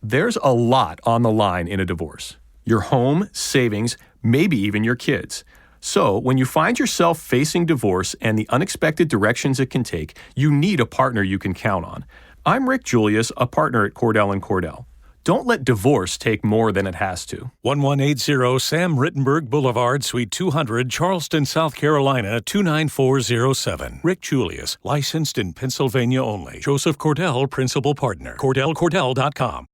There's a lot on the line in a divorce. Your home, savings, maybe even your kids. So, when you find yourself facing divorce and the unexpected directions it can take, you need a partner you can count on. I'm Rick Julius, a partner at Cordell & Cordell. Don't let divorce take more than it has to. 1180 Sam Rittenberg Boulevard, Suite 200, Charleston, South Carolina, 29407. Rick Julius, licensed in Pennsylvania only. Joseph Cordell, principal partner. CordellCordell.com.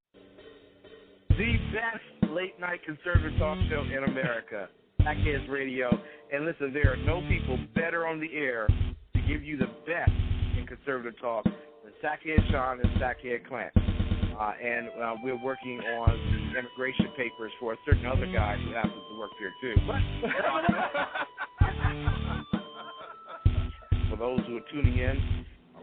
The best late-night conservative talk show in America, Sackheads Radio. And listen, there are no people better on the air to give you the best in conservative talk than Sackhead Sean and Sackhead Clint. And we're working on the immigration papers for a certain other guy who happens to work here, too. For those who are tuning in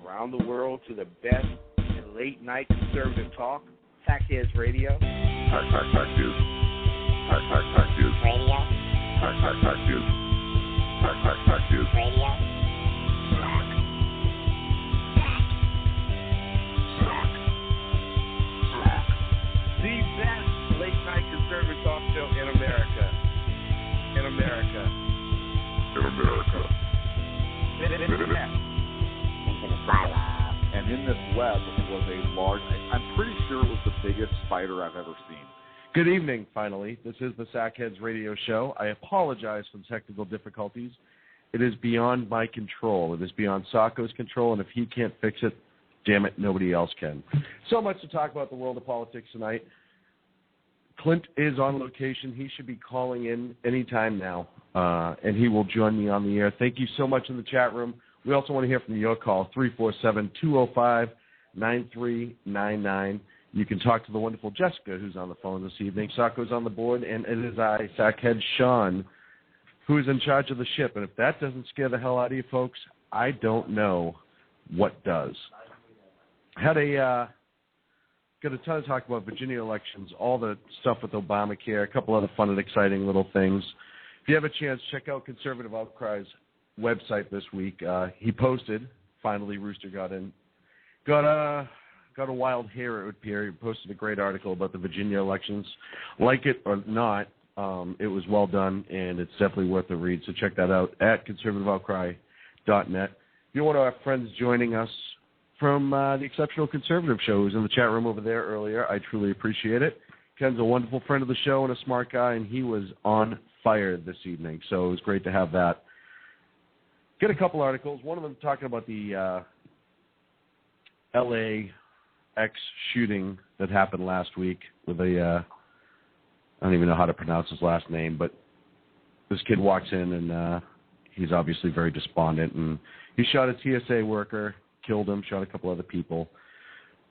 around the world to the best in late-night conservative talk, Sackheads Radio. Sack News. Sack News. Radio. Sack News. Sack News. Radio. The best late-night conservative talk show in America. In America. In America. Into the silo. And in this web was a large, I'm pretty sure it was the biggest spider I've ever seen. Good evening, finally. This is the Sackheads Radio Show. I apologize for the technical difficulties. It is beyond my control. It is beyond Sacco's control, and if he can't fix it, damn it, nobody else can. So much to talk about the world of politics tonight. Clint is on location. He should be calling in anytime now, and he will join me on the air. Thank you so much in the chat room. We also want to hear from your call, 347-205-9399. You can talk to the wonderful Jessica, who's on the phone this evening. Sacco's on the board, and it is I, Sackhead Sean, who is in charge of the ship. And if that doesn't scare the hell out of you folks, I don't know what does. Got a ton to talk about Virginia elections, all the stuff with Obamacare, a couple other fun and exciting little things. If you have a chance, check out Conservative Outcry's website this week. He posted, finally Rooster got a wild hair, it would appear. He posted a great article about the Virginia elections. Like it or not, it was well done, and it's definitely worth a read. So check that out at conservativeoutcry.net. If you're one of our friends joining us from the Exceptional Conservative Show, who's in the chat room over there earlier, I truly appreciate it. Ken's a wonderful friend of the show and a smart guy, and he was on fire this evening, so it was great to have that. Get a couple articles. One of them talking about the LAX shooting that happened last week with I don't even know how to pronounce his last name, but this kid walks in and he's obviously very despondent, and he shot a TSA worker, killed him, shot a couple other people.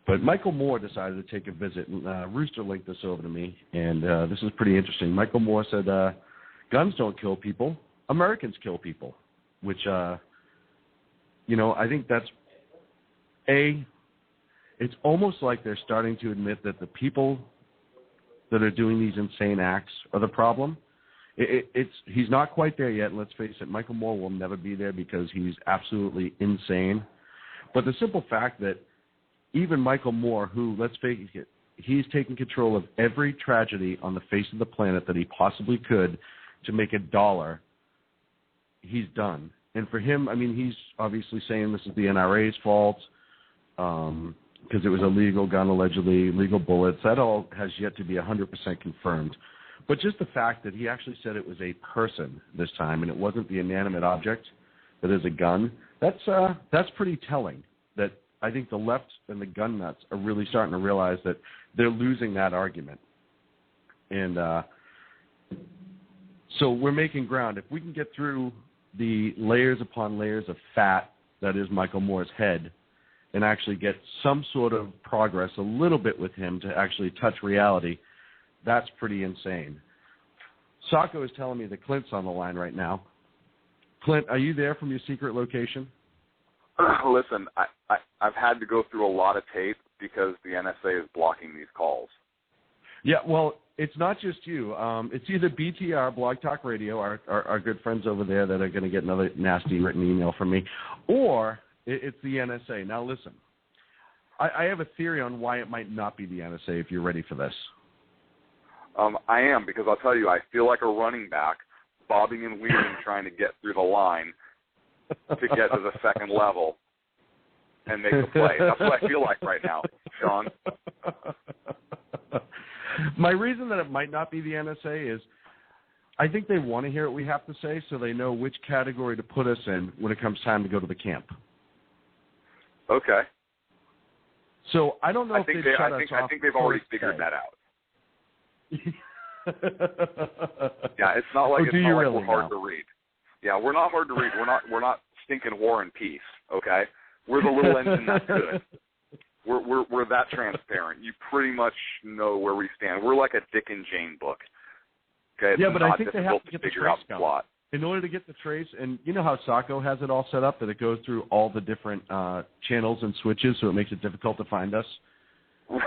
But Michael Moore decided to take a visit, and Rooster linked this over to me, and this is pretty interesting. Michael Moore said, guns don't kill people, Americans kill people, which, I think that's, it's almost like they're starting to admit that the people that are doing these insane acts are the problem. He's not quite there yet, and let's face it, Michael Moore will never be there because he's absolutely insane. But the simple fact that even Michael Moore, who, let's face it, he's taken control of every tragedy on the face of the planet that he possibly could to make $1, he's done. And for him, I mean, he's obviously saying this is the NRA's fault because it was a legal gun, allegedly, legal bullets. That all has yet to be 100% confirmed. But just the fact that he actually said it was a person this time and it wasn't the inanimate object that is a gun, that's pretty telling. That I think the left and the gun nuts are really starting to realize that they're losing that argument. And so we're making ground. If we can get through the layers upon layers of fat that is Michael Moore's head and actually get some sort of progress a little bit with him to actually touch reality, that's pretty insane. Sacco is telling me that Clint's on the line right now. Clint, are you there from your secret location? Listen, I've had to go through a lot of tape because the NSA is blocking these calls. Yeah, well, it's not just you. It's either BTR, Blog Talk Radio, our good friends over there that are going to get another nasty written email from me, or it's the NSA. Now, listen, I have a theory on why it might not be the NSA if you're ready for this. I am, because I'll tell you, I feel like a running back bobbing and weaving trying to get through the line to get to the second level and make a play. That's what I feel like right now, Sean. My reason that it might not be the NSA is I think they want to hear what we have to say so they know which category to put us in when it comes time to go to the camp. Okay. So I don't know if they'd shut us off. I think they've already figured that out. Yeah, it's not like we're hard to read. Yeah, we're not hard to read. We're not stinking War and Peace. Okay, we're the little engine that's good. We're that transparent. You pretty much know where we stand. We're like a Dick and Jane book. Okay, it's but not I think they have to get the figure out the plot. In order to get the trace, and you know how Sacco has it all set up, that it goes through all the different channels and switches, so it makes it difficult to find us.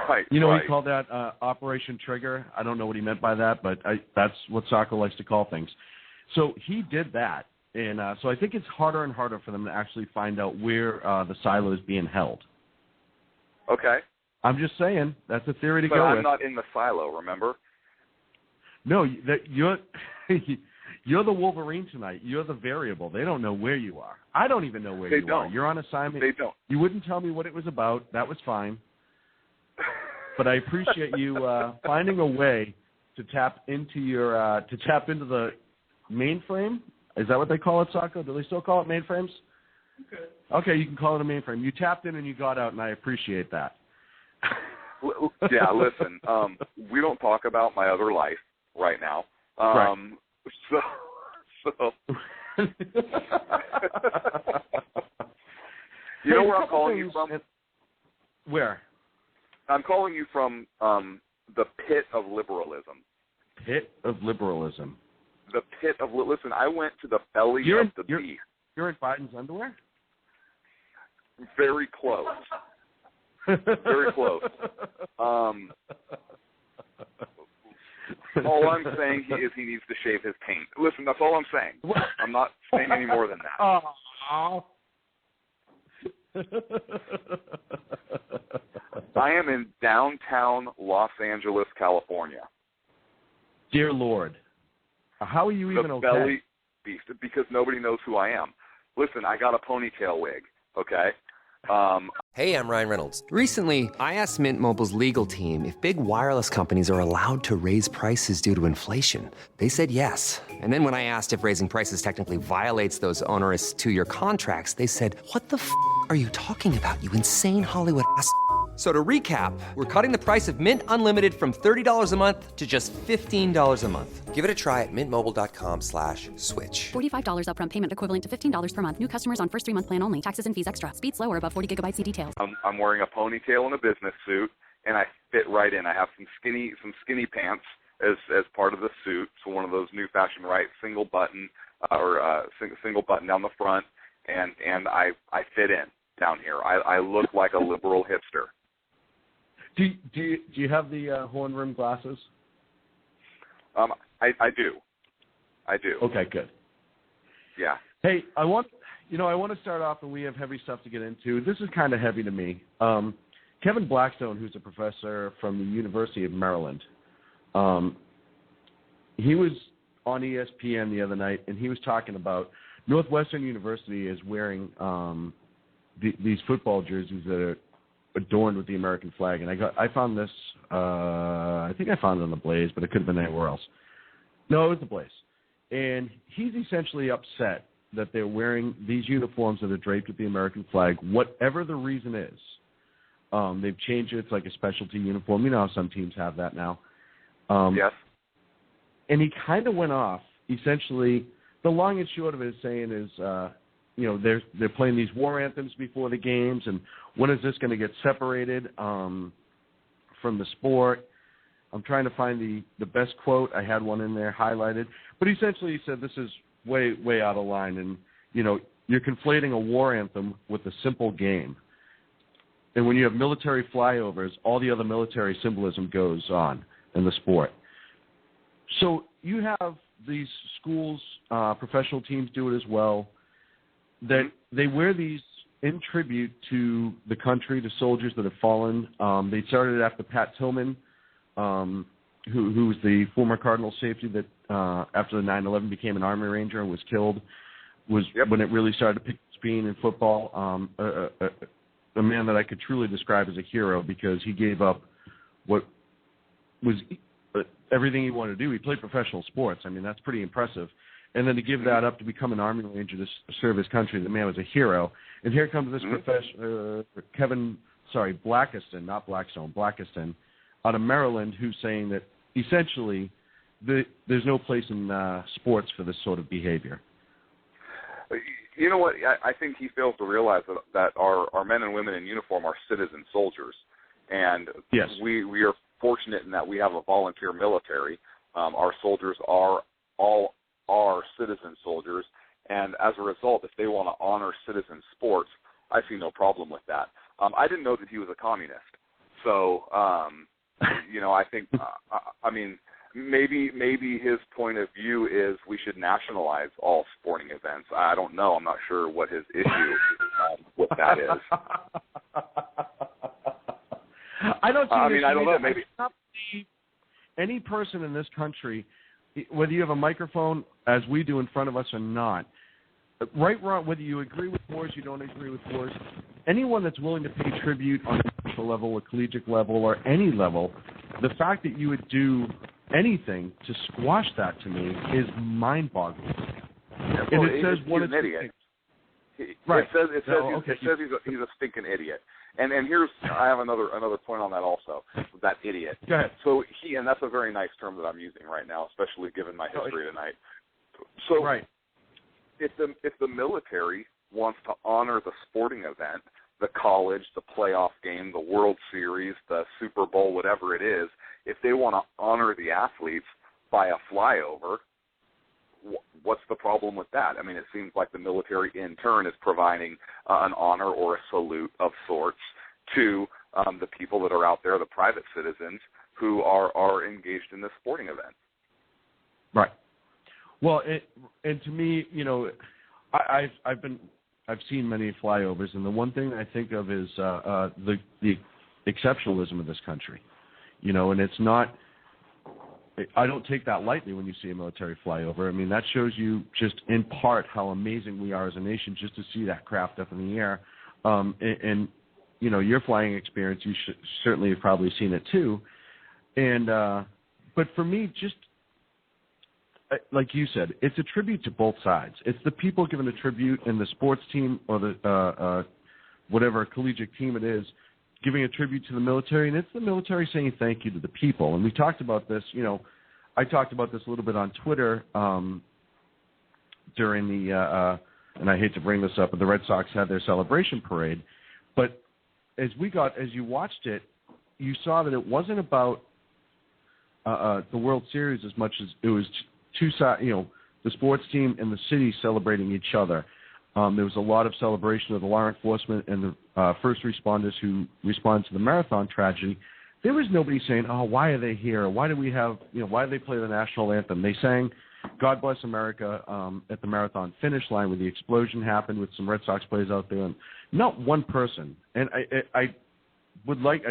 Right. You know, right. He called that Operation Trigger. I don't know what he meant by that, but that's what Sacco likes to call things. So he did that, and so I think it's harder and harder for them to actually find out where the silo is being held. Okay. I'm just saying, that's a theory to but go I'm with. not in the silo, remember? No, you're you're the Wolverine tonight. You're the variable. They don't know where you are. I don't even know where you are. You're on assignment. They don't. You wouldn't tell me what it was about. That was fine. But I appreciate you finding a way to tap into the mainframe. Is that what they call it, Sacco? Do they still call it mainframes? Okay, you can call it a mainframe. You tapped in and you got out, and I appreciate that. Yeah, listen, we don't talk about my other life right now. Right. So you know where I'm calling you from? Where? I'm calling you from the pit of liberalism. Pit of liberalism. The pit of listen. I went to the belly of the beast. You're in Biden's underwear? Very close. Very close. All I'm saying is he needs to shave his taint. Listen, that's all I'm saying. I'm not saying any more than that. I am in downtown Los Angeles, California. Dear Lord. How are you even okay? The belly beast, because nobody knows who I am. Listen, I got a ponytail wig, okay? Hey, I'm Ryan Reynolds. Recently, I asked Mint Mobile's legal team if big wireless companies are allowed to raise prices due to inflation. They said yes. And then when I asked if raising prices technically violates those onerous two-year contracts, they said, "What the f*** are you talking about, you insane Hollywood ass?" So to recap, we're cutting the price of Mint Unlimited from $30 a month to just $15 a month. Give it a try at mintmobile.com/switch. $45 upfront payment equivalent to $15 per month. New customers on first 3-month plan only. Taxes and fees extra. Speed slower above 40 gigabytes. See details. I'm wearing a ponytail and a business suit, and I fit right in. I have some skinny pants as part of the suit. So one of those new fashion, right, single button single button down the front, and I fit in down here. I look like a liberal hipster. Do you have the horn rim glasses? I do. Okay, good. Yeah. Hey, I want to start off, and we have heavy stuff to get into. This is kind of heavy to me. Kevin Blackistone, who's a professor from the University of Maryland, he was on ESPN the other night, and he was talking about Northwestern University is wearing these football jerseys that are adorned with the American flag, and I found this. I think I found it on the Blaze, but it could have been anywhere else. No, it was the Blaze, and he's essentially upset that they're wearing these uniforms that are draped with the American flag, whatever the reason is. They've changed it. It's like a specialty uniform. You know how some teams have that now. Yes. And he kind of went off. Essentially, the long and short of it is saying is, they're playing these war anthems before the games, and when is this going to get separated from the sport? I'm trying to find the best quote. I had one in there highlighted. But essentially he said this is way, way out of line, and, you're conflating a war anthem with a simple game. And when you have military flyovers, all the other military symbolism goes on in the sport. So you have these schools, professional teams do it as well, that they wear these in tribute to the country, to soldiers that have fallen. They started it after Pat Tillman, who was the former Cardinal safety that after the 9/11 became an Army Ranger and was killed, was when it really started to pick speed in football. A man that I could truly describe as a hero because he gave up what was everything he wanted to do. He played professional sports. I mean, that's pretty impressive. And then to give that up to become an Army Ranger to serve his country, the man was a hero. And here comes this Blackistone, not Blackstone, Blackistone, out of Maryland, who's saying that essentially there's no place in sports for this sort of behavior. You know what? I think he fails to realize that our men and women in uniform are citizen soldiers. And yes, we are fortunate in that we have a volunteer military. Our soldiers are citizen soldiers. And as a result, if they want to honor citizen sports, I see no problem with that. I didn't know that he was a communist. So, I think, maybe his point of view is we should nationalize all sporting events. I don't know. I'm not sure what his issue with that is. I don't see I don't know. Maybe any person in this country, whether you have a microphone, as we do in front of us or not, right, wrong, whether you agree with wars, you don't agree with wars, anyone that's willing to pay tribute on a national level or collegiate level or any level, the fact that you would do anything to squash that to me is mind-boggling. Yeah, and it says he's an idiot. Right. It says he's a stinking idiot. And I have another point on that also, that idiot. Go ahead. So and that's a very nice term that I'm using right now, especially given my history tonight. So right. If the military wants to honor the sporting event, the college, the playoff game, the World Series, the Super Bowl, whatever it is, if they want to honor the athletes by a flyover, what's the problem with that? I mean, it seems like the military in turn is providing an honor or a salute of sorts to the people that are out there, the private citizens who are engaged in this sporting event. Right. Well, and to me, I've seen many flyovers, and the one thing I think of is the exceptionalism of this country. And it's not. I don't take that lightly when you see a military flyover. I mean, that shows you just in part how amazing we are as a nation just to see that craft up in the air. And your flying experience, you certainly have probably seen it too. And but for me, just like you said, it's a tribute to both sides. It's the people giving a tribute, and the sports team or the whatever collegiate team it is giving a tribute to the military, and it's the military saying thank you to the people. And we talked about this, I talked about this a little bit on Twitter during the, and I hate to bring this up, but the Red Sox had their celebration parade. But as you watched it, you saw that it wasn't about the World Series as much as it was two sides, the sports team and the city celebrating each other. There was a lot of celebration of the law enforcement and the first responders who responded to the marathon tragedy. There was nobody saying, "Oh, why are they here? Why do we have? Why do they play the national anthem?" They sang "God Bless America" at the marathon finish line when the explosion happened with some Red Sox players out there, and not one person. And I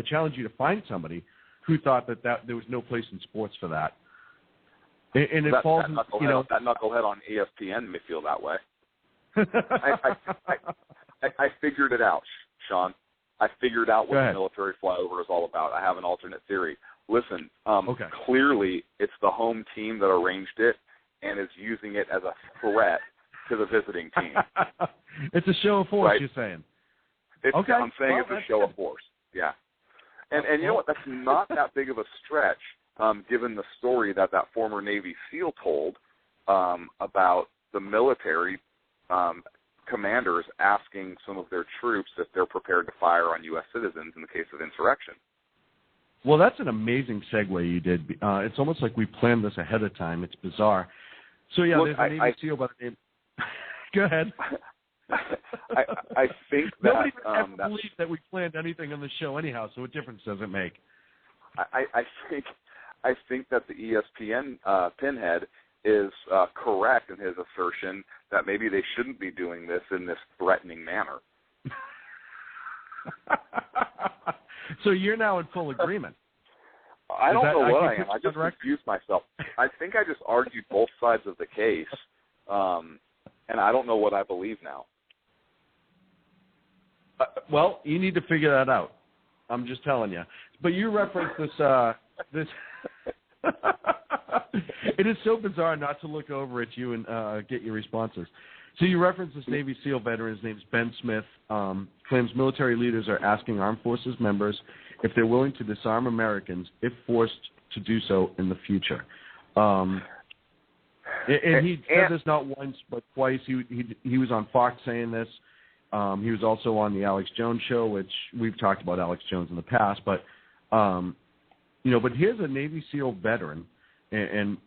challenge you to find somebody who thought that there was no place in sports for that. And it falls, that knucklehead on ESPN may feel that way. I figured it out, Sean. I figured out what the military flyover is all about. I have an alternate theory. Listen, clearly it's the home team that arranged it and is using it as a threat to the visiting team. It's a show of force, right? You're saying. I'm saying it's a show of force, yeah. And you know what? That's not that big of a stretch, given the story that former Navy SEAL told about the military commanders asking some of their troops if they're prepared to fire on U.S. citizens in the case of insurrection. Well, that's an amazing segue you did. It's almost like we planned this ahead of time. It's bizarre. So, yeah, there's a Navy SEAL by the name. Go ahead. I think that... Nobody would ever believe that we planned anything on the show anyhow, so what difference does it make? I think that the ESPN pinhead is correct in his assertion that maybe they shouldn't be doing this in this threatening manner. So you're now in full agreement. I don't know what I am. I just confused myself. I think I just argued both sides of the case, and I don't know what I believe now. Well, you need to figure that out. I'm just telling you. But you referenced this. This. It is so bizarre not to look over at you and get your responses. So you referenced this Navy SEAL veteran. His name's Ben Smith. Claims military leaders are asking armed forces members if they're willing to disarm Americans if forced to do so in the future. And he said this not once but twice. He was on Fox saying this. He was also on the Alex Jones show, which we've talked about Alex Jones in the past. But but here's a Navy SEAL veteran, and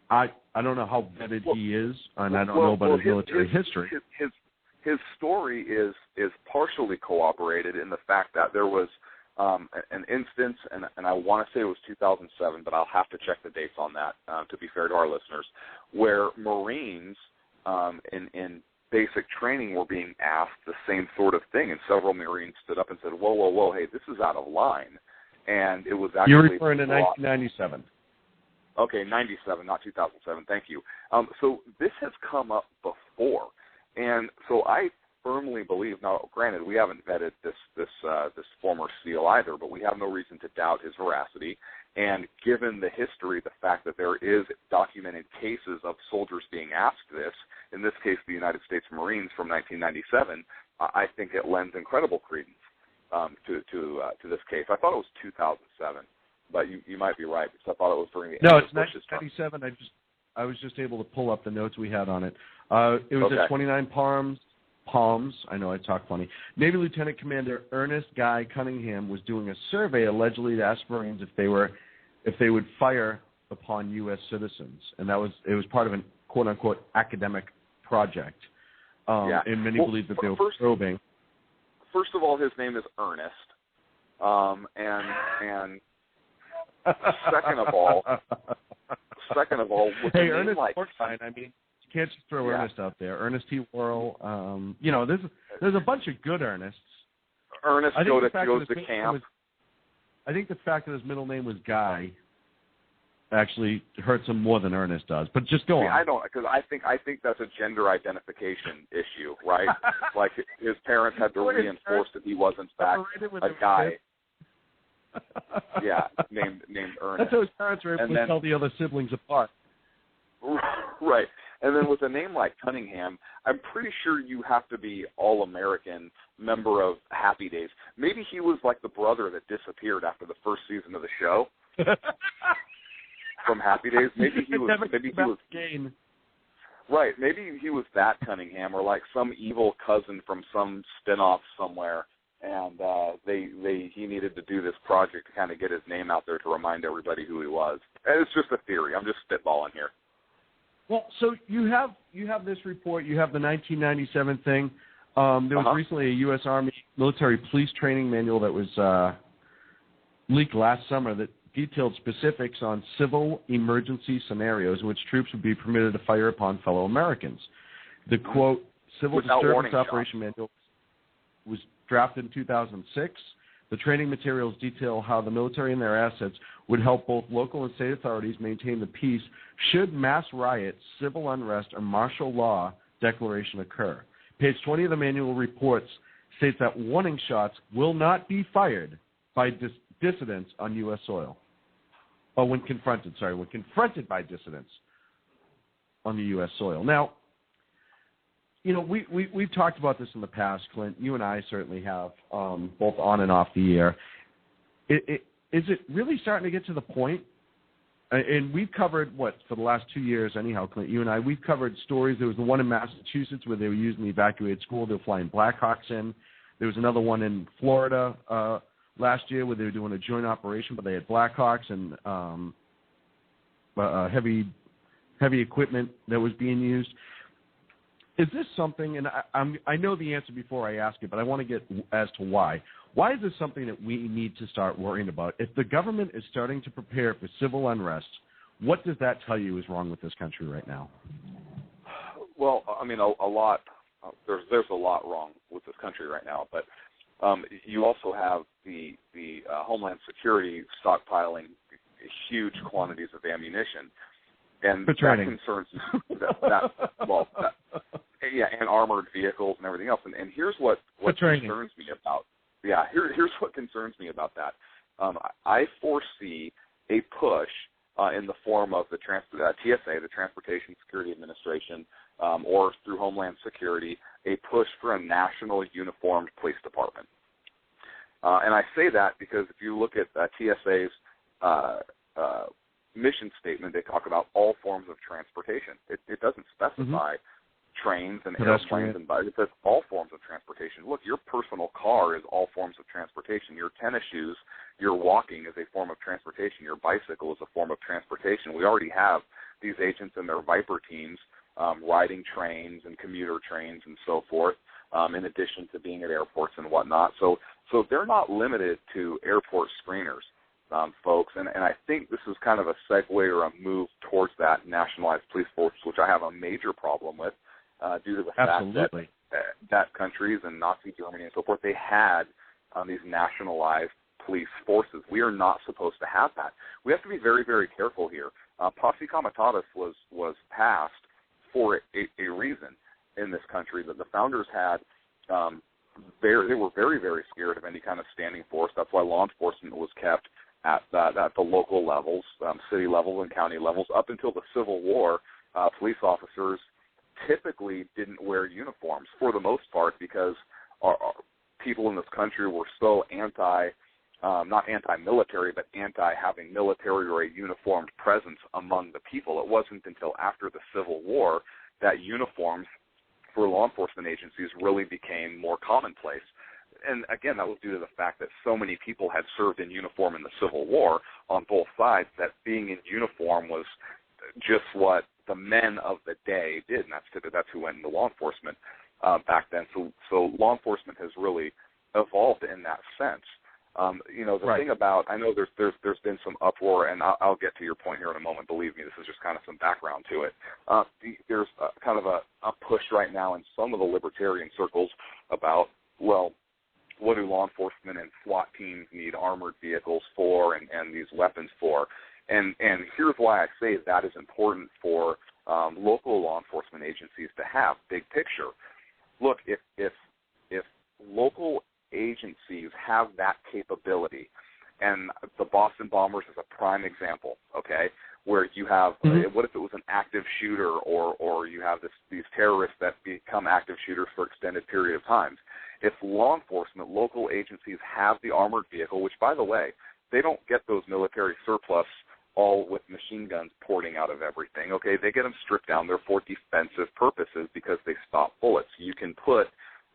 I don't know how vetted he is, and I don't know about his military history. His story is partially corroborated in the fact that there was an instance, and I want to say it was 2007, but I'll have to check the dates on that to be fair to our listeners, where Marines in basic training were being asked the same sort of thing, and several Marines stood up and said, whoa, hey, this is out of line. And it was actually... You're referring to 1997. Okay, 97, not 2007. Thank you. So this has come up before, and so I firmly believe. Now, granted, we haven't vetted this former SEAL either, but we have no reason to doubt his veracity. And given the history, the fact that there is documented cases of soldiers being asked this, in this case, the United States Marines from 1997, I think it lends incredible credence to this case. I thought it was 2007. But you might be right, because I thought it was during the... No, it's 1997. I was just able to pull up the notes we had on it. It was at 29 Palms. I know I talk funny. Navy Lieutenant Commander Ernest Guy Cunningham was doing a survey allegedly to ask Marines if they would fire upon U.S. citizens, and it was part of a quote unquote academic project. And many believe that they were probing. First of all, his name is Ernest, and second of all, with hey, a Ernest like, fine. I mean, you can't just throw Ernest out there. Ernest T. Worrell. There's a bunch of good Ernests. Ernest goes to camp. I think the fact that his middle name was Guy actually hurts him more than Ernest does. But just go on. I don't, because I think that's a gender identification issue, right? Like his parents had to reinforce that he wasn't that a guy. Named Ernest. That's how his parents were able to tell the other siblings apart. Right. And then with a name like Cunningham, I'm pretty sure you have to be all-American member of Happy Days. Maybe he was like the brother that disappeared after the first season of the show from Happy Days. Maybe he was right. Maybe he was that Cunningham, or like some evil cousin from some spinoff somewhere. And he needed to do this project to kind of get his name out there to remind everybody who he was. And it's just a theory. I'm just spitballing here. Well, so you have this report. You have the 1997 thing. There was recently a U.S. Army military police training manual that was leaked last summer that detailed specifics on civil emergency scenarios in which troops would be permitted to fire upon fellow Americans. The, quote, Civil Disturbance Operation Manual was drafted in 2006. The training materials detail how the military and their assets would help both local and state authorities maintain the peace should mass riots, civil unrest, or martial law declaration occur. Page 20 of the manual reports states that warning shots will not be fired by dissidents on U.S. soil. Or when confronted by dissidents on the U.S. soil. Now, we've talked about this in the past, Clint. You and I certainly have, both on and off the air. Is it really starting to get to the point? And we've covered, for the last 2 years anyhow, Clint, you and I, we've covered stories. There was the one in Massachusetts where they were using the evacuated school. They were flying Blackhawks in. There was another one in Florida last year where they were doing a joint operation, but they had Blackhawks and heavy equipment that was being used. Is this something, and I know the answer before I ask it, but I want to get as to why. Why is this something that we need to start worrying about? If the government is starting to prepare for civil unrest, what does that tell you is wrong with this country right now? Well, I mean, a lot there's a lot wrong with this country right now, but you also have the Homeland Security stockpiling huge quantities of ammunition, and that concerns and armored vehicles and everything else. And here's what concerns me about here's what concerns me about that. I foresee a push in the form of the TSA, the Transportation Security Administration, or through Homeland Security, a push for a national uniformed police department. And I say that because if you look at TSA's mission statement, they talk about all forms of transportation. It doesn't specify trains and airplanes and buses. It says all forms of transportation. Look, your personal car is all forms of transportation. Your tennis shoes, your walking is a form of transportation. Your bicycle is a form of transportation. We already have these agents and their Viper teams riding trains and commuter trains and so forth, in addition to being at airports and whatnot. So they're not limited to airport screeners, folks. And I think this is kind of a segue or a move towards that nationalized police force, which I have a major problem with. Due to the fact that countries and Nazi Germany and so forth, they had these nationalized police forces. We are not supposed to have that. We have to be very, very careful here. Posse Comitatus was passed for a reason in this country. That the founders had, they were very, very scared of any kind of standing force. That's why law enforcement was kept at the local levels, city levels and county levels, up until the Civil War. Police officers typically didn't wear uniforms for the most part because our people in this country were so not anti-military, but anti-having military or a uniformed presence among the people. It wasn't until after the Civil War that uniforms for law enforcement agencies really became more commonplace. And again, that was due to the fact that so many people had served in uniform in the Civil War on both sides that being in uniform was just what the men of the day did, and that's who went into law enforcement back then. So law enforcement has really evolved in that sense. The thing about, I know there's been some uproar, and I'll get to your point here in a moment. Believe me, this is just kind of some background to it. There's kind of a push right now in some of the libertarian circles about, well, what do law enforcement and SWAT teams need armored vehicles for and these weapons for? And here's why I say that is important for local law enforcement agencies to have, big picture. Look, if local agencies have that capability, and the Boston Bombers is a prime example, okay, where you have, what if it was an active shooter or you have these terrorists that become active shooters for extended period of time. If law enforcement, local agencies have the armored vehicle, which, by the way, they don't get those military surplus all with machine guns porting out of everything, okay? They get them stripped down. They're for defensive purposes because they stop bullets. You can put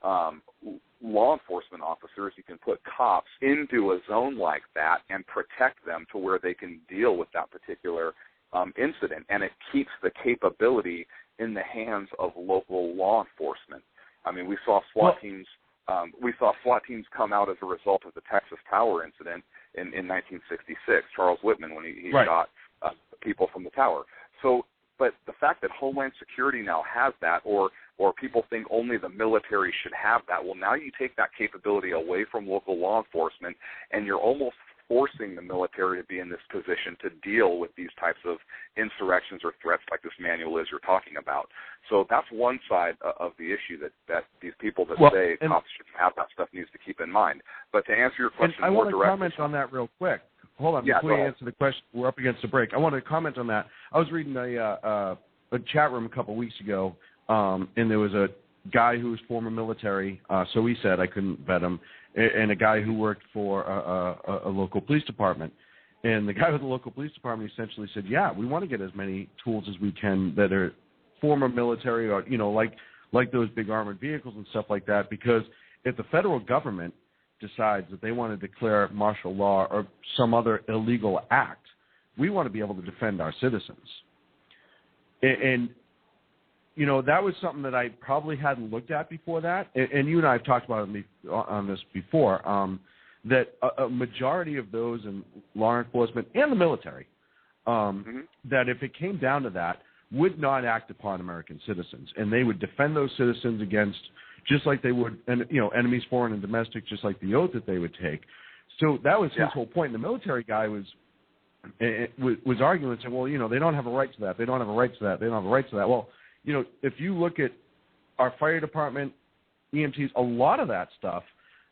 law enforcement officers, you can put cops into a zone like that and protect them to where they can deal with that particular incident, and it keeps the capability in the hands of local law enforcement. I mean, we saw SWAT teams. We saw SWAT teams come out as a result of the Texas Tower incident in 1966. Charles Whitman, when he shot people from the tower. So, but the fact that Homeland Security now has that, or people think only the military should have that, well, now you take that capability away from local law enforcement, and you're almost forcing the military to be in this position to deal with these types of insurrections or threats like this manual is you're talking about. So that's one side of the issue that these people that say cops shouldn't have that stuff needs to keep in mind. But to answer your question more directly. I want to comment on that real quick. Hold on, before you answer the question, we're up against the break. I want to comment on that. I was reading a chat room a couple of weeks ago, and there was a guy who was former military, so he said, I couldn't vet him, and a guy who worked for a local police department. And the guy with the local police department essentially said, yeah, we want to get as many tools as we can that are former military or, like those big armored vehicles and stuff like that, because if the federal government decides that they want to declare martial law or some other illegal act, we want to be able to defend our citizens. And that was something that I probably hadn't looked at before that. And you and I have talked about it on this before, that a majority of those in law enforcement and the military, that if it came down to that, would not act upon American citizens, and they would defend those citizens against, just like they would, and enemies foreign and domestic, just like the oath that they would take. So that was his whole point. And the military guy was arguing and saying, well, they don't have a right to that. They don't have a right to that. They don't have a right to that. Well, if you look at our fire department, EMTs, a lot of that stuff,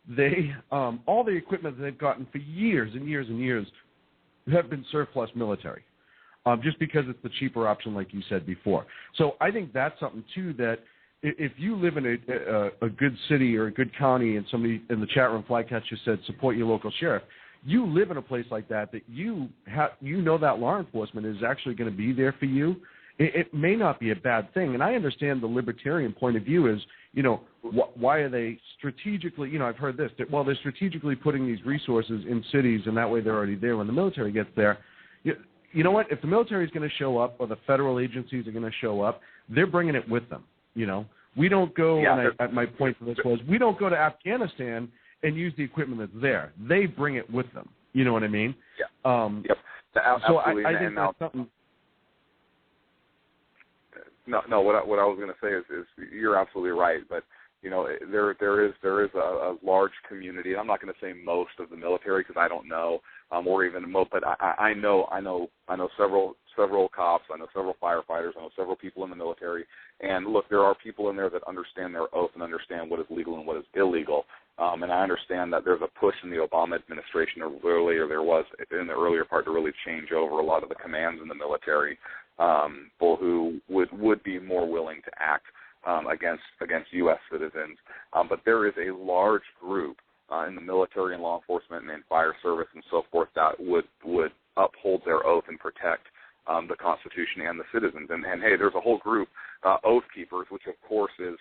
they all the equipment that they've gotten for years and years and years have been surplus military, just because it's the cheaper option, like you said before. So I think that's something, too, that if you live in a good city or a good county, and somebody in the chat room, Flycatcher, said support your local sheriff, you live in a place like that you know that law enforcement is actually going to be there for you. It may not be a bad thing. And I understand the libertarian point of view is, why are they strategically, I've heard this, that, well, they're strategically putting these resources in cities, and that way they're already there when the military gets there. You know what? If the military is going to show up, or the federal agencies are going to show up, they're bringing it with them. We don't go, my point for this was, we don't go to Afghanistan and use the equipment that's there. They bring it with them. You know what I mean? Yeah. Yep. So I think that's something. No. What I was going to say is you're absolutely right, but there is a large community. I'm not going to say most of the military because I don't know, or even most, but I know several cops. I know several firefighters. I know several people in the military. And look, there are people in there that understand their oath and understand what is legal and what is illegal. And I understand that there's a push in the Obama administration, or there was in the earlier part, to really change over a lot of the commands in the military, people who would be more willing to act against U.S. citizens. But there is a large group in the military and law enforcement and in fire service and so forth that would uphold their oath and protect the Constitution and the citizens. And hey, there's a whole group, Oath Keepers, which of course is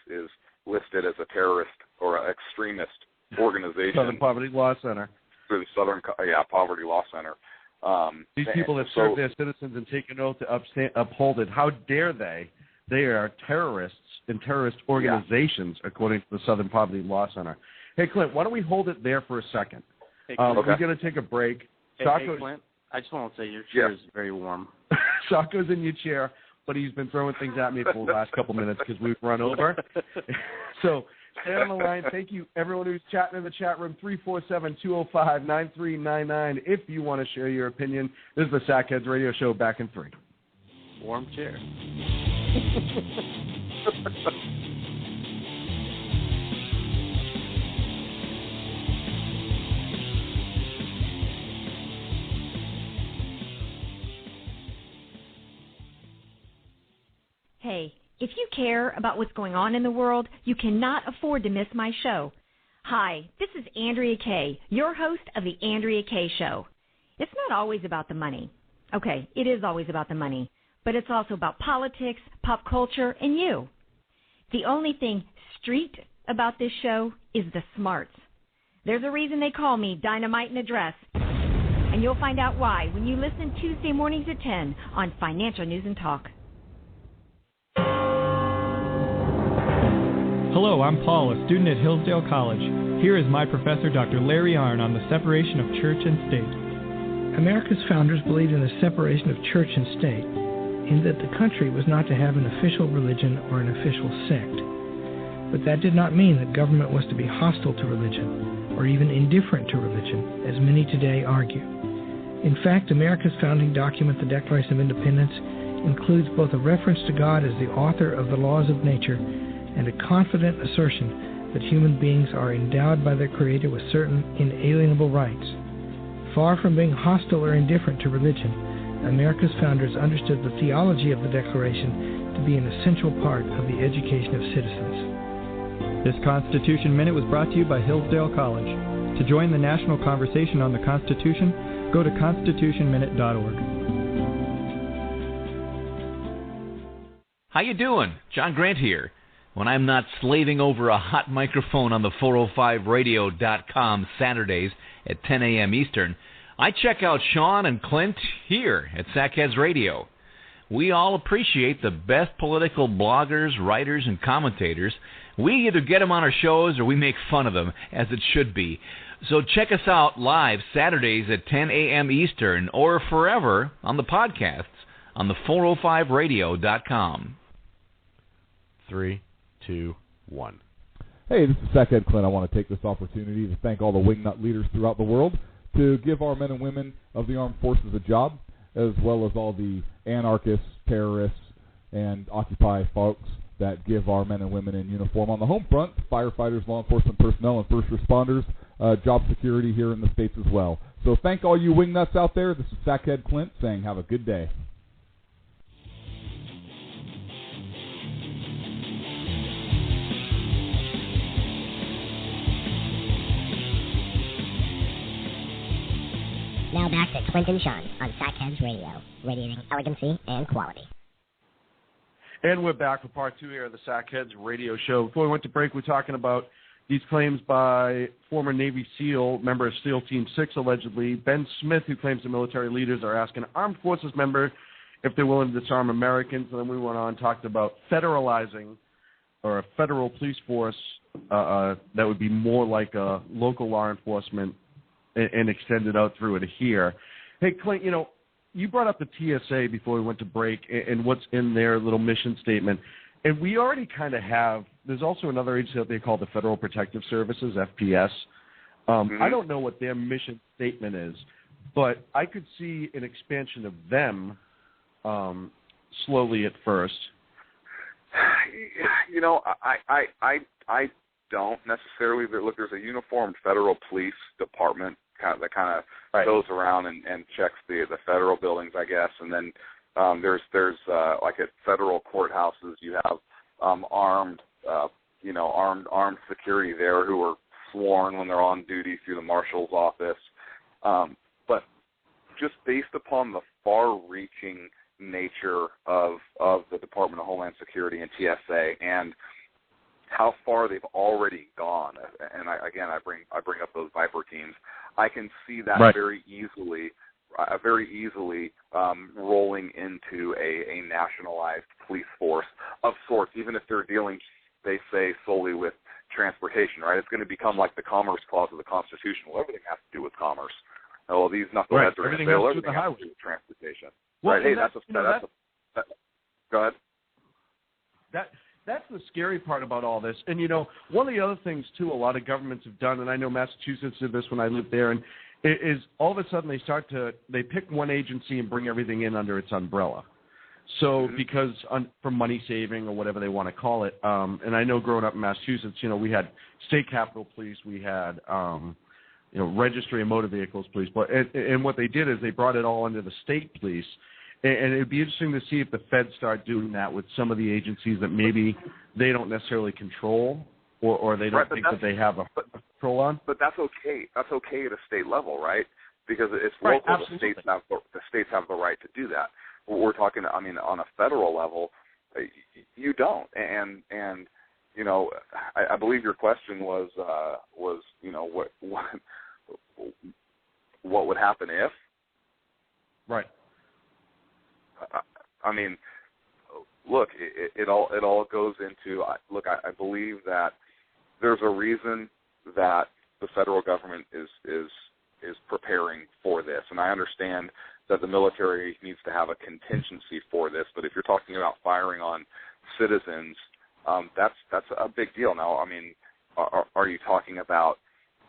listed as a terrorist or extremist organization. Southern Poverty Law Center. Through the Southern Poverty Law Center. These people that serve their citizens and take an oath to uphold it, how dare they? They are terrorists and terrorist organizations, according to the Southern Poverty Law Center. Hey, Clint, why don't we hold it there for a second? Hey, We're going to take a break. Hey, Clint, I just want to say your chair is very warm. Sacco's in your chair, but he's been throwing things at me for the last couple minutes because we've run over. So stay on the line. Thank you, everyone who's chatting in the chat room, 347-205-9399. If you want to share your opinion, this is the Sackheads Radio Show, back in 3. Warm chair. Hey, if you care about what's going on in the world, you cannot afford to miss my show. Hi, this is Andrea Kaye, your host of The Andrea Kaye Show. It's not always about the money. Okay, it is always about the money, but it's also about politics, pop culture, and you. The only thing street about this show is the smarts. There's a reason they call me Dynamite in a Dress, and you'll find out why when you listen Tuesday mornings at 10 on Financial News and Talk. Hello, I'm Paul, a student at Hillsdale College. Here is my professor, Dr. Larry Arnn, on the separation of church and state. America's founders believed in the separation of church and state, in that the country was not to have an official religion or an official sect. But that did not mean that government was to be hostile to religion, or even indifferent to religion, as many today argue. In fact, America's founding document, the Declaration of Independence, includes both a reference to God as the author of the laws of nature and a confident assertion that human beings are endowed by their Creator with certain inalienable rights. Far from being hostile or indifferent to religion, America's founders understood the theology of the Declaration to be an essential part of the education of citizens. This Constitution Minute was brought to you by Hillsdale College. To join the national conversation on the Constitution, go to constitutionminute.org. How you doing? John Grant here. When I'm not slaving over a hot microphone on the 405radio.com Saturdays at 10 a.m. Eastern, I check out Sean and Clint here at Sackheads Radio. We all appreciate the best political bloggers, writers, and commentators. We either get them on our shows or we make fun of them, as it should be. So check us out live Saturdays at 10 a.m. Eastern or forever on the podcasts on the 405radio.com. 3, 2, 1. Hey, this is Sackhead Clint. I want to take this opportunity to thank all the wingnut leaders throughout the world to give our men and women of the armed forces a job, as well as all the anarchists, terrorists, and Occupy folks that give our men and women in uniform on the home front, firefighters, law enforcement personnel, and first responders, job security here in the States as well. So thank all you wingnuts out there. This is Sackhead Clint saying have a good day. Now back to Clint and Sean on Sackheads Radio, radiating elegancy and quality. And we're back for part 2 here of the Sackheads Radio Show. Before we went to break, we're talking about these claims by former Navy SEAL, member of SEAL Team 6, allegedly, Ben Smith, who claims the military leaders are asking an armed forces member if they're willing to disarm Americans. And then we went on and talked about federalizing, or a federal police force that would be more like a local law enforcement and extended out through it here. Hey, Clint, you brought up the TSA before we went to break and what's in their little mission statement. And we already kind of have, there's also another agency that they call the Federal Protective Services, FPS. I don't know what their mission statement is, but I could see an expansion of them slowly at first. I don't necessarily. Look, there's a uniformed federal police department that kind of goes around and checks the federal buildings, I guess, and then there's like at federal courthouses you have armed security there who are sworn when they're on duty through the marshal's office. But just based upon the far-reaching nature of the Department of Homeland Security and TSA and how far they've already gone, and I bring up those Viper teams. I can see that very easily rolling into a nationalized police force of sorts, even if they're dealing, they say, solely with transportation. Right? It's going to become like the Commerce Clause of the Constitution. Well, everything has to do with commerce. Well, these knuckleheads are going to say, well, everything has to do with transportation. Well, right? Hey, go ahead. That's the scary part about all this. And, one of the other things, too, a lot of governments have done, and I know Massachusetts did this when I lived there, and is all of a sudden they pick one agency and bring everything in under its umbrella. So because for money saving or whatever they want to call it, and I know growing up in Massachusetts, we had state capitol police, we had, registry of motor vehicles police, and what they did is they brought it all under the state police. And it would be interesting to see if the feds start doing that with some of the agencies that maybe they don't necessarily control or they don't think that they have a control on. But that's okay. That's okay at a state level, right? Because it's local. Absolutely. The states have the right to do that. We're talking, on a federal level, you don't. And I believe your question was what would happen if? Right. Look, it all goes into. Look, I believe that there's a reason that the federal government is preparing for this, and I understand that the military needs to have a contingency for this. But if you're talking about firing on citizens, that's a big deal. Now, are you talking about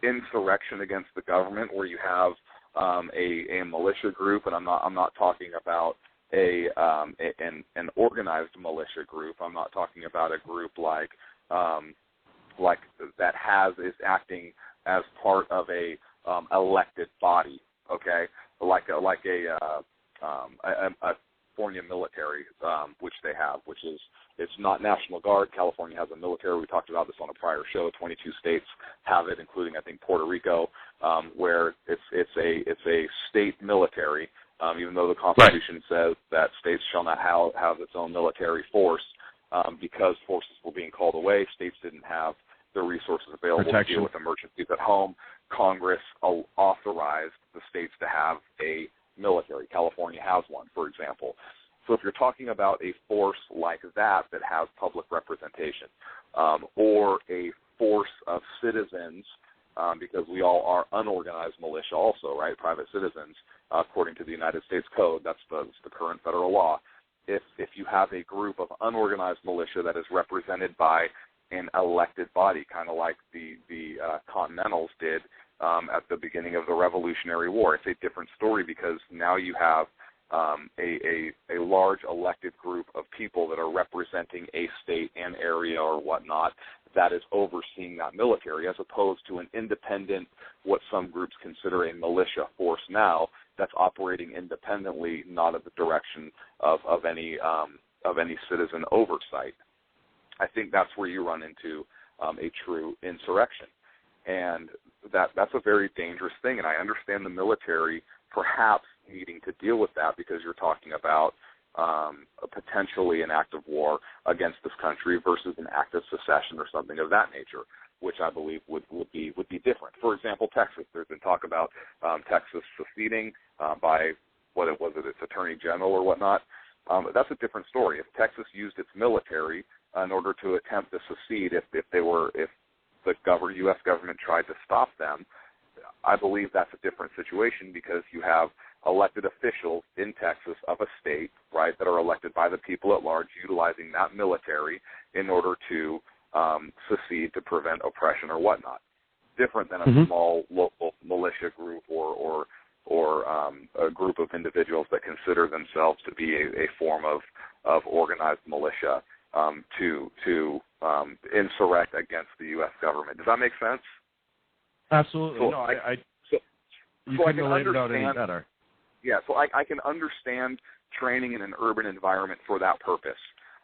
insurrection against the government, where you have a militia group? And I'm not talking about an organized militia group. I'm not talking about a group like that is acting as part of a elected body. Okay, like a California military, which they have, which is it's not National Guard. California has a military. We talked about this on a prior show. 22 states have it, including I think Puerto Rico, where it's a state military. Even though the Constitution says that states shall not have its own military force, because forces were being called away, states didn't have the resources available to deal with emergencies at home. Congress authorized the states to have a military. California has one, for example. So if you're talking about a force like that has public representation, or a force of citizens because we all are unorganized militia also, right, private citizens, according to the United States Code. That's the current federal law. If you have a group of unorganized militia that is represented by an elected body, kind of like the Continentals did at the beginning of the Revolutionary War, it's a different story because now you have a large elected group of people that are representing a state and area or whatnot that is overseeing that military, as opposed to an independent, what some groups consider a militia force now, that's operating independently, not at the direction of any citizen oversight. I think that's where you run into a true insurrection, and that's a very dangerous thing. And I understand the military perhaps needing to deal with that because you're talking about potentially an act of war against this country versus an act of secession or something of that nature, which I believe would be different. For example, Texas. There's been talk about Texas seceding by its attorney general or whatnot. That's a different story. If Texas used its military in order to attempt to secede, if the U.S. government tried to stop them, I believe that's a different situation because you have elected officials in Texas of a state, right, that are elected by the people at large, utilizing that military in order to secede, to prevent oppression or whatnot. Different than a small local militia group or a group of individuals that consider themselves to be a form of organized militia to insurrect against the U.S. government. Does that make sense? Absolutely. So no, you so couldn't have laid it out any better. Yeah, so I can understand training in an urban environment for that purpose.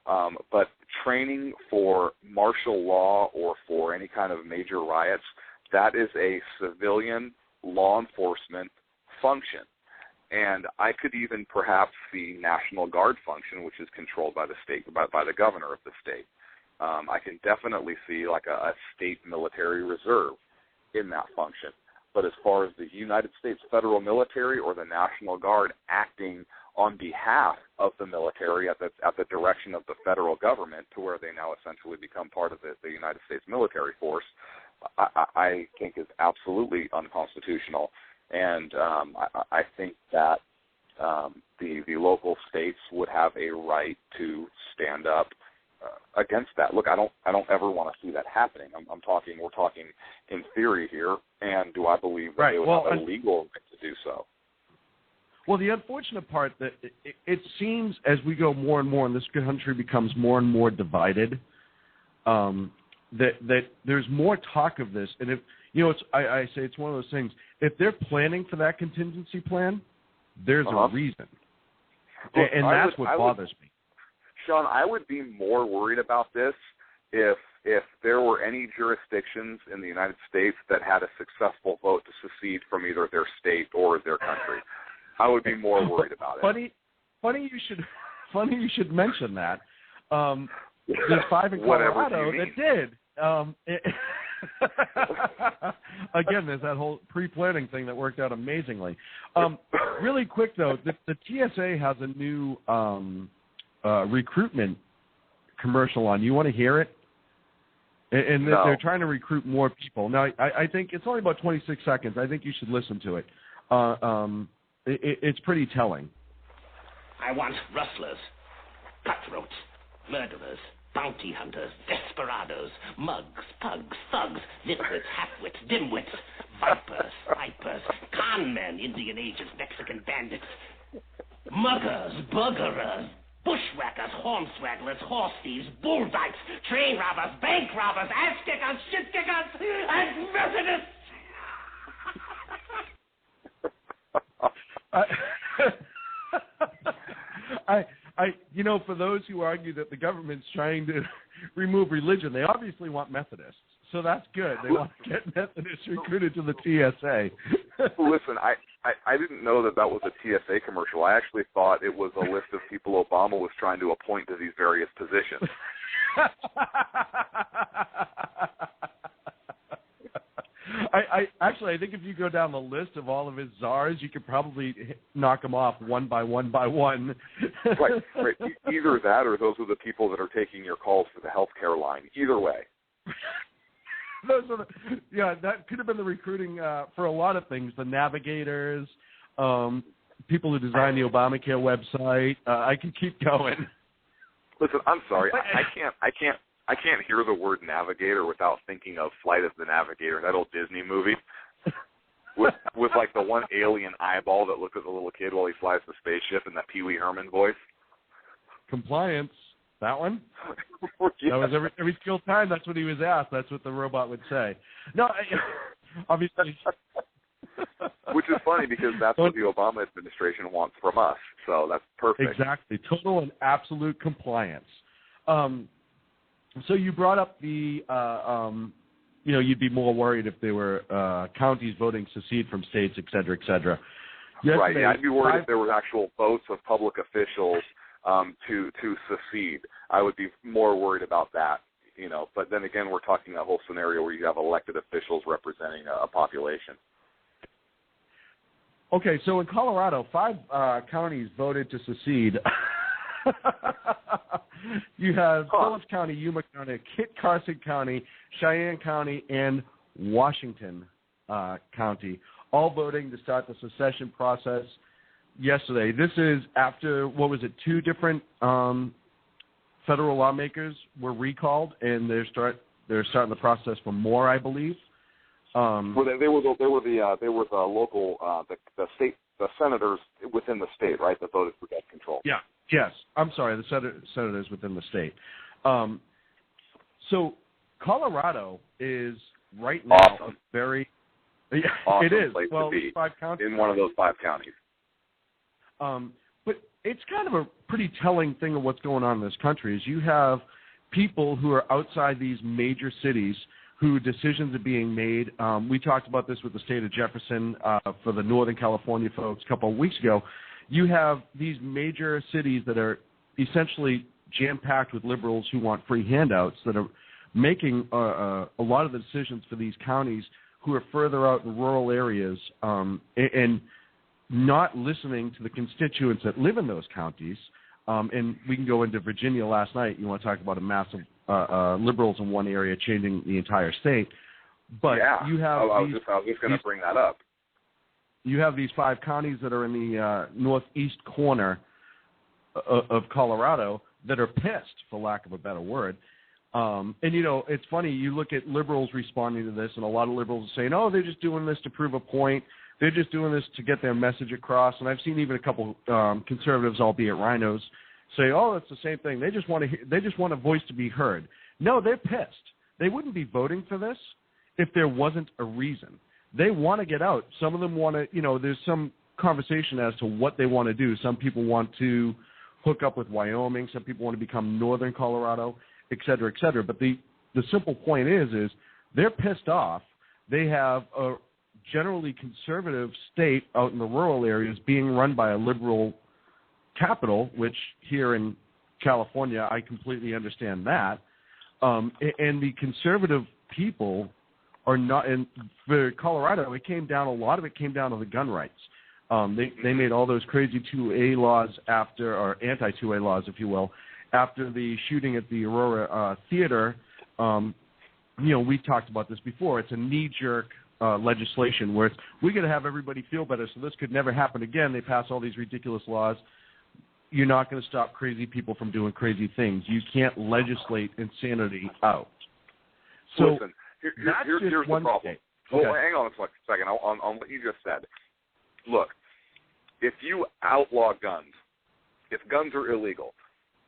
But training for martial law or for any kind of major riots, that is a civilian law enforcement function. And I could even perhaps see National Guard function, which is controlled by the state, by the governor of the state. I can definitely see like a state military reserve in that function. But as far as the United States federal military or the National Guard acting on behalf of the military at the direction of the federal government, to where they now essentially become part of the United States military force, I think is absolutely unconstitutional. And I think that the local states would have a right to stand up against that. Look, I don't ever want to see that happening. We're talking in theory here, and do I believe that they would have a legal right to do so? Well, the unfortunate part that it seems as we go more and more, and this country becomes more and more divided, that there's more talk of this. And if I say it's one of those things. If they're planning for that contingency plan, there's a reason, and that's what bothers me. Sean, I would be more worried about this if there were any jurisdictions in the United States that had a successful vote to secede from either their state or their country. I would be more worried about it. Funny you should mention that. There's 5 in Colorado that did. Again, there's that whole pre-planning thing that worked out amazingly. Really quick though, the TSA has a new recruitment commercial on. You want to hear it? And no. They're trying to recruit more people. Now, I think it's only about 26 seconds. I think you should listen to it. It's pretty telling. I want rustlers, cutthroats, murderers, bounty hunters, desperados, mugs, pugs, thugs, nitwits, halfwits, dimwits, vipers, con men, Indian agents, Mexican bandits, muggers, buggerers, bushwhackers, hornswagglers, horse thieves, bull dykes, train robbers, bank robbers, ass kickers, shit kickers, and Methodists. For those who argue that the government's trying to remove religion, they obviously want Methodists. So that's good. They want to get Methodists recruited to the TSA. Listen, I didn't know that was a TSA commercial. I actually thought it was a list of people Obama was trying to appoint to these various positions. I think if you go down the list of all of his czars, you could probably knock them off one by one by one. Right. Either that or those are the people that are taking your calls for the healthcare line. Either way. that could have been the recruiting for a lot of things. The navigators, people who designed the Obamacare website. I can keep going. Listen, I'm sorry, I can't hear the word navigator without thinking of Flight of the Navigator, that old Disney movie, with like the one alien eyeball that looks at the little kid while he flies the spaceship in that Pee Wee Herman voice. Compliance. That one? Yeah. That was every single time. That's what he was asked. That's what the robot would say. No, obviously. Which is funny because that's what the Obama administration wants from us. So that's perfect. Exactly. Total and absolute compliance. So you brought up the, you'd be more worried if there were counties voting secede from states, et cetera, et cetera. Yesterday, right. Yeah, I'd be worried if there were actual votes of public officials to secede. I would be more worried about that, But then again, we're talking that whole scenario where you have elected officials representing a population. Okay, so in Colorado, 5 counties voted to secede. You have Phillips County, Yuma County, Kit Carson County, Cheyenne County, and Washington County, all voting to start the secession process yesterday. This is after, 2 different federal lawmakers were recalled, and they're starting the process for more, I believe. Well, they were the local the senators within the state, right, that voted for gun control. Yeah. Yes. I'm sorry, the senators within the state. So Colorado is right now awesome. a very awesome it is place well to be 5 counties in one of those 5 counties. But it's kind of a pretty telling thing of what's going on in this country is you have people who are outside these major cities who decisions are being made. We talked about this with the state of Jefferson for the Northern California folks a couple of weeks ago. You have these major cities that are essentially jam-packed with liberals who want free handouts that are making a lot of the decisions for these counties who are further out in rural areas and not listening to the constituents that live in those counties. And we can go into Virginia last night. You want to talk about a massive liberals in one area changing the entire state. But you have I was just going to bring that up. You have these 5 counties that are in the northeast corner of Colorado that are pissed, for lack of a better word. And, it's funny. You look at liberals responding to this, and a lot of liberals are saying, oh, they're just doing this to prove a point. They're just doing this to get their message across. And I've seen even a couple conservatives, albeit RINOs, say, oh, it's the same thing. They just want a voice to be heard. No, they're pissed. They wouldn't be voting for this if there wasn't a reason. They want to get out. Some of them want to, there's some conversation as to what they want to do. Some people want to hook up with Wyoming. Some people want to become northern Colorado, et cetera, et cetera. But the simple point is they're pissed off. They have a generally conservative state out in the rural areas being run by a liberal capital, which here in California, I completely understand that. And the conservative people are not, and for Colorado, a lot of it came down to the gun rights. They made all those crazy 2A laws or anti-2A laws, if you will, after the shooting at the Aurora Theater. We talked about this before. It's a knee-jerk legislation where we're going to have everybody feel better, so this could never happen again. They pass all these ridiculous laws. You're not going to stop crazy people from doing crazy things. You can't legislate insanity out. So listen, here's the problem. Okay. Well, hang on a second on what you just said. Look, if you outlaw guns, if guns are illegal,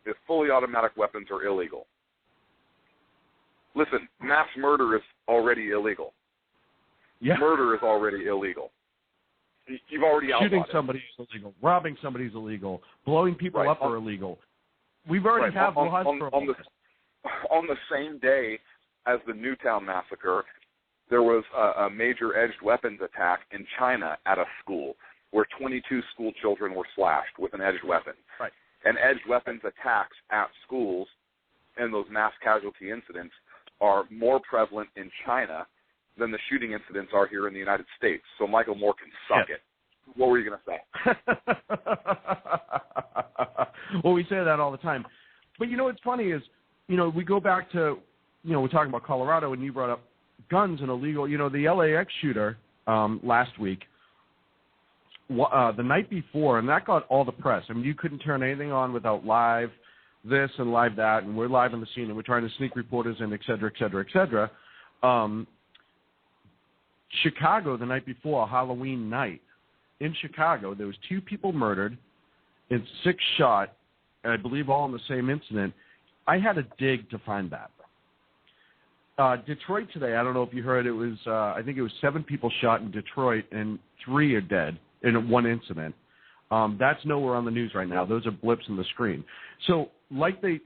if fully automatic weapons are illegal, listen, mass murder is already illegal. Yeah. Murder is already illegal. You've already outlawed Shooting somebody is illegal. Robbing somebody is illegal. Blowing people up are illegal. We've already have laws for all this. On the same day as the Newtown massacre, there was a major edged weapons attack in China at a school where 22 school children were slashed with an edged weapon. Right. And edged weapons attacks at schools and those mass casualty incidents are more prevalent in China than the shooting incidents are here in the United States. So Michael Moore can suck it. What were you going to say? Well, we say that all the time. But what's funny is, we go back to, we're talking about Colorado, and you brought up guns and illegal. The LAX shooter last week, the night before, and that got all the press. I mean, you couldn't turn anything on without live this and live that, and we're live on the scene, and we're trying to sneak reporters in, et cetera, et cetera, et cetera. Chicago, the night before, Halloween night, in Chicago, there was 2 people murdered and 6 shot, and I believe all in the same incident. I had to dig to find that. Detroit today, I don't know if you heard, it was I think it was 7 people shot in Detroit and 3 are dead in one incident. That's nowhere on the news right now. Those are blips in the screen. So like they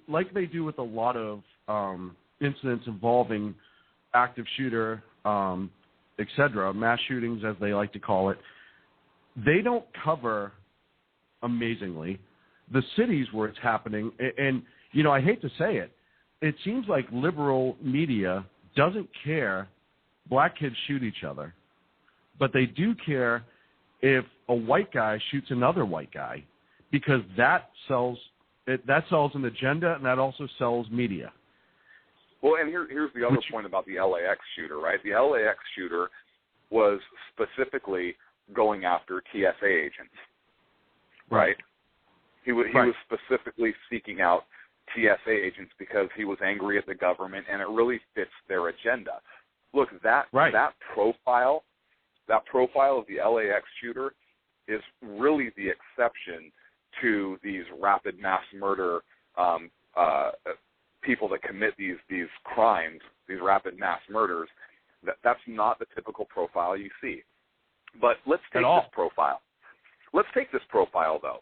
do with a lot of incidents involving active shooter, et cetera, mass shootings as they like to call it, they don't cover amazingly the cities where it's happening. And I hate to say it, it seems like liberal media doesn't care black kids shoot each other, but they do care if a white guy shoots another white guy, because that sells an agenda, and that also sells media. Well, and here's the other point about the LAX shooter, right? The LAX shooter was specifically going after TSA agents, right? He was specifically seeking out TSA agents because he was angry at the government, and it really fits their agenda. Look, that profile of the LAX shooter is really the exception to these rapid mass murder people that commit these crimes, these rapid mass murders. That's not the typical profile you see. But let's take this profile. Let's take this profile, though.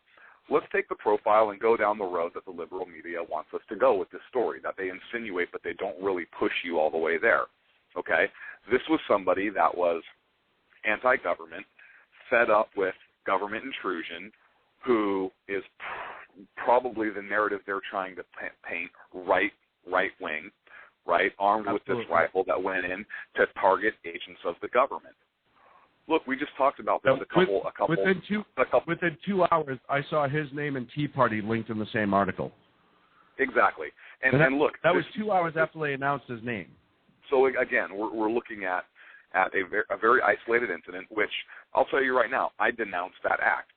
Let's take the profile and go down the road that the liberal media wants us to go with this story, that they insinuate, but they don't really push you all the way there. Okay? This was somebody that was anti-government, fed up with government intrusion, who is probably the narrative they're trying to paint right-wing, right, armed with this rifle that went in to target agents of the government. Look, we just talked about this Within 2 hours, I saw his name and Tea Party linked in the same article. Exactly. And look, that was 2 hours after they announced his name. So again, we're looking at a very isolated incident, which I'll tell you right now, I denounce that act.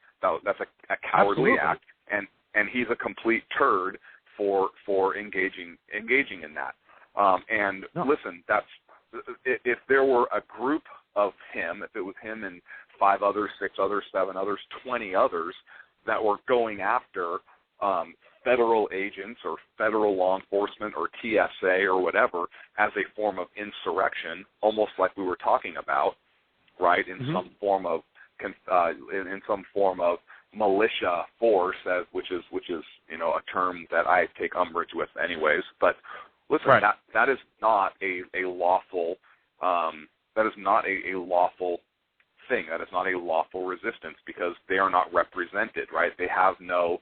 That's a cowardly act, and he's a complete turd for engaging in that. Listen, if there were a group of him, if it was him and 5 others, 6 others, 7 others, 20 others that were going after federal agents or federal law enforcement or TSA or whatever as a form of insurrection, almost like we were talking about, right? In some form of militia force, which is a term that I take umbrage with, anyways. But listen, that is not a lawful. That is not a lawful thing. That is not a lawful resistance because they are not represented, right? They have no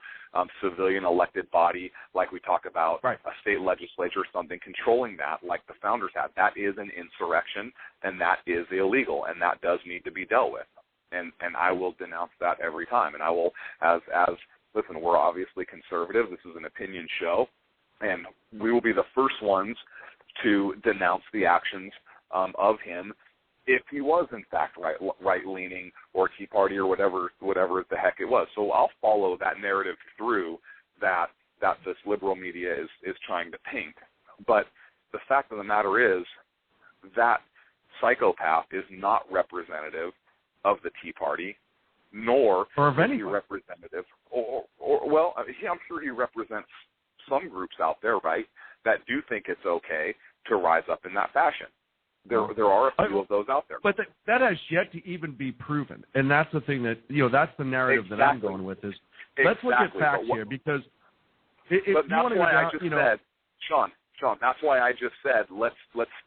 civilian elected body like we talk about, a state legislature or something controlling that like the founders had. That is an insurrection, and that is illegal, and that does need to be dealt with. And I will denounce that every time. And I will, listen, we're obviously conservative. This is an opinion show, and we will be the first ones to denounce the actions of him if he was in fact right-leaning or Tea Party or whatever the heck it was. So I'll follow that narrative through that this liberal media is trying to paint. But the fact of the matter is that psychopath is not representative of the Tea Party, nor is he representative. Well, I'm sure he represents some groups out there, right, that do think it's okay to rise up in that fashion. There are a few of those out there. But that has yet to even be proven. And that's the thing that, that's the narrative that I'm going with is, let's look at facts here, because if you want to go down, Sean, that's why I just said, let's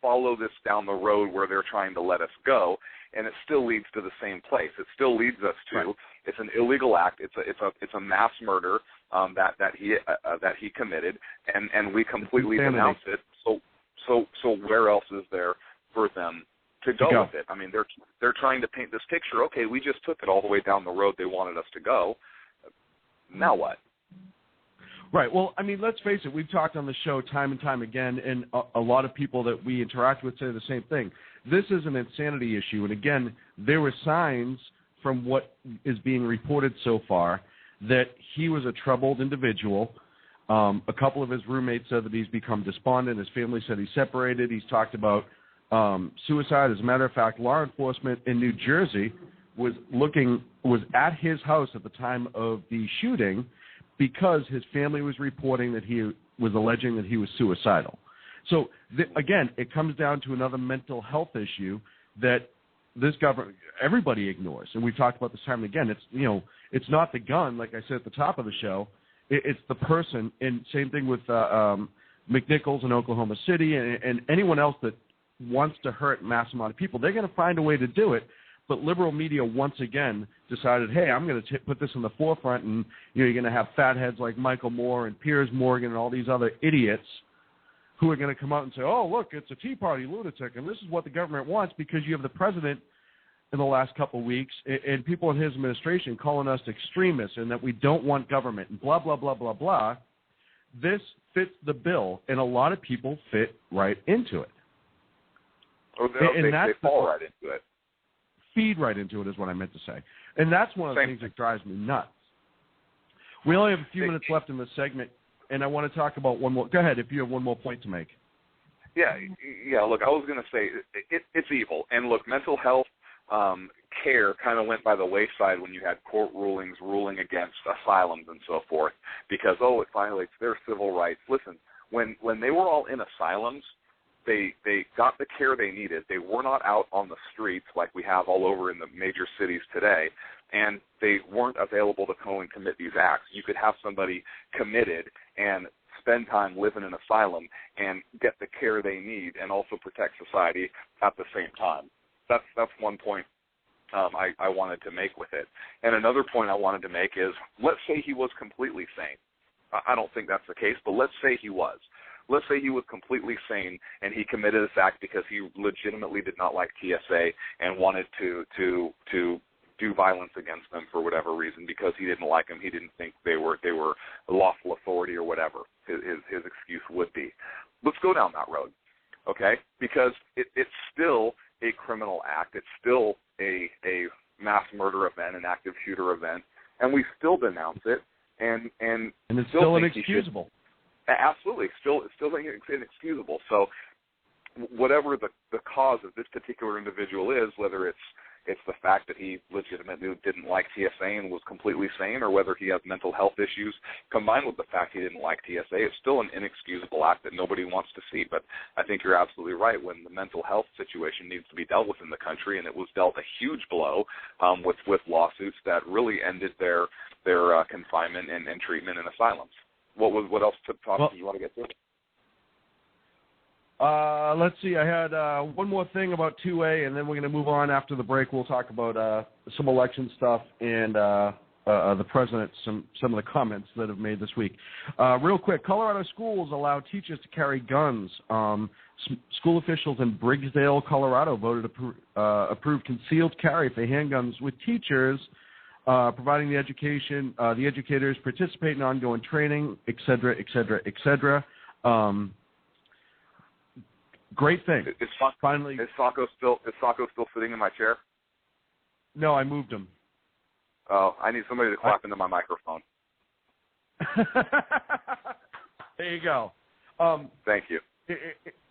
follow this down the road where they're trying to let us go, and it still leads to the same place. It still leads us to, it's an illegal act, it's a mass murder that he committed, and we completely denounce it. So where else is there for them to go with it? I mean, they're trying to paint this picture. Okay, we just took it all the way down the road they wanted us to go. Now what? Right. Well, I mean, let's face it. We've talked on the show time and time again, and a lot of people that we interact with say the same thing. This is an insanity issue. And, again, there were signs from what is being reported so far that he was a troubled individual. A couple of his roommates said that he's become despondent. His family said he's separated. He's talked about suicide. As a matter of fact, law enforcement in New Jersey was at his house at the time of the shooting because his family was reporting that he was alleging that he was suicidal. So, again, it comes down to another mental health issue that this government, everybody ignores. And we've talked about this time and again. It's not the gun, like I said at the top of the show. It's the person. And same thing with McNichols in Oklahoma City and anyone else that wants to hurt mass amount of people. They're going to find a way to do it. But liberal media once again decided, hey, I'm going to put this in the forefront, and you're going to have fatheads like Michael Moore and Piers Morgan and all these other idiots who are going to come out and say, oh, look, it's a Tea Party lunatic, and this is what the government wants because you have the president in the last couple of weeks and people in his administration calling us extremists and that we don't want government and blah, blah, blah, blah, blah. This fits the bill, and a lot of people fit right into it. Or they fall right into it. Feed right into it is what I meant to say. And that's one of the things that drives me nuts. We only have a few minutes left in this segment, and I want to talk about one more. Go ahead if you have one more point to make. Yeah, look, I was going to say it's evil. And, look, mental health care kind of went by the wayside when you had court rulings ruling against asylums and so forth because, it violates their civil rights. Listen, when they were all in asylums, they got the care they needed. They were not out on the streets like we have all over in the major cities today, and they weren't available to go and commit these acts. You could have somebody committed and spend time live in an asylum and get the care they need and also protect society at the same time. That's one point I wanted to make with it. And another point I wanted to make is, let's say he was completely sane. I don't think that's the case, but let's say he was. Let's say he was completely sane and he committed this act because he legitimately did not like TSA and wanted to do violence against them for whatever reason because he didn't like them. He didn't think they were a lawful authority or whatever his excuse would be. Let's go down that road, okay? Because it's still a criminal act. It's still a mass murder event, an active shooter event, and we still denounce it. And it's still inexcusable. Absolutely, still inexcusable. So, whatever the cause of this particular individual is, whether it's the fact that he legitimately didn't like TSA and was completely sane, or whether he has mental health issues combined with the fact he didn't like TSA, it's still an inexcusable act that nobody wants to see. But I think you're absolutely right. When the mental health situation needs to be dealt with in the country, and it was dealt a huge blow with lawsuits that really ended their confinement and treatment in asylums. What else do you want to get to? Let's see. I had one more thing about 2A, and then we're going to move on after the break. We'll talk about some election stuff and the president, some of the comments that have made this week. Real quick, Colorado schools allow teachers to carry guns. School officials in Briggsdale, Colorado, voted to approve concealed carry for handguns with teachers, providing the educators participate in ongoing training, et cetera, et cetera, et cetera. Great thing. Is Sacco still sitting in my chair? No, I moved him. Oh, I need somebody to clap into my microphone. There you go. Thank you.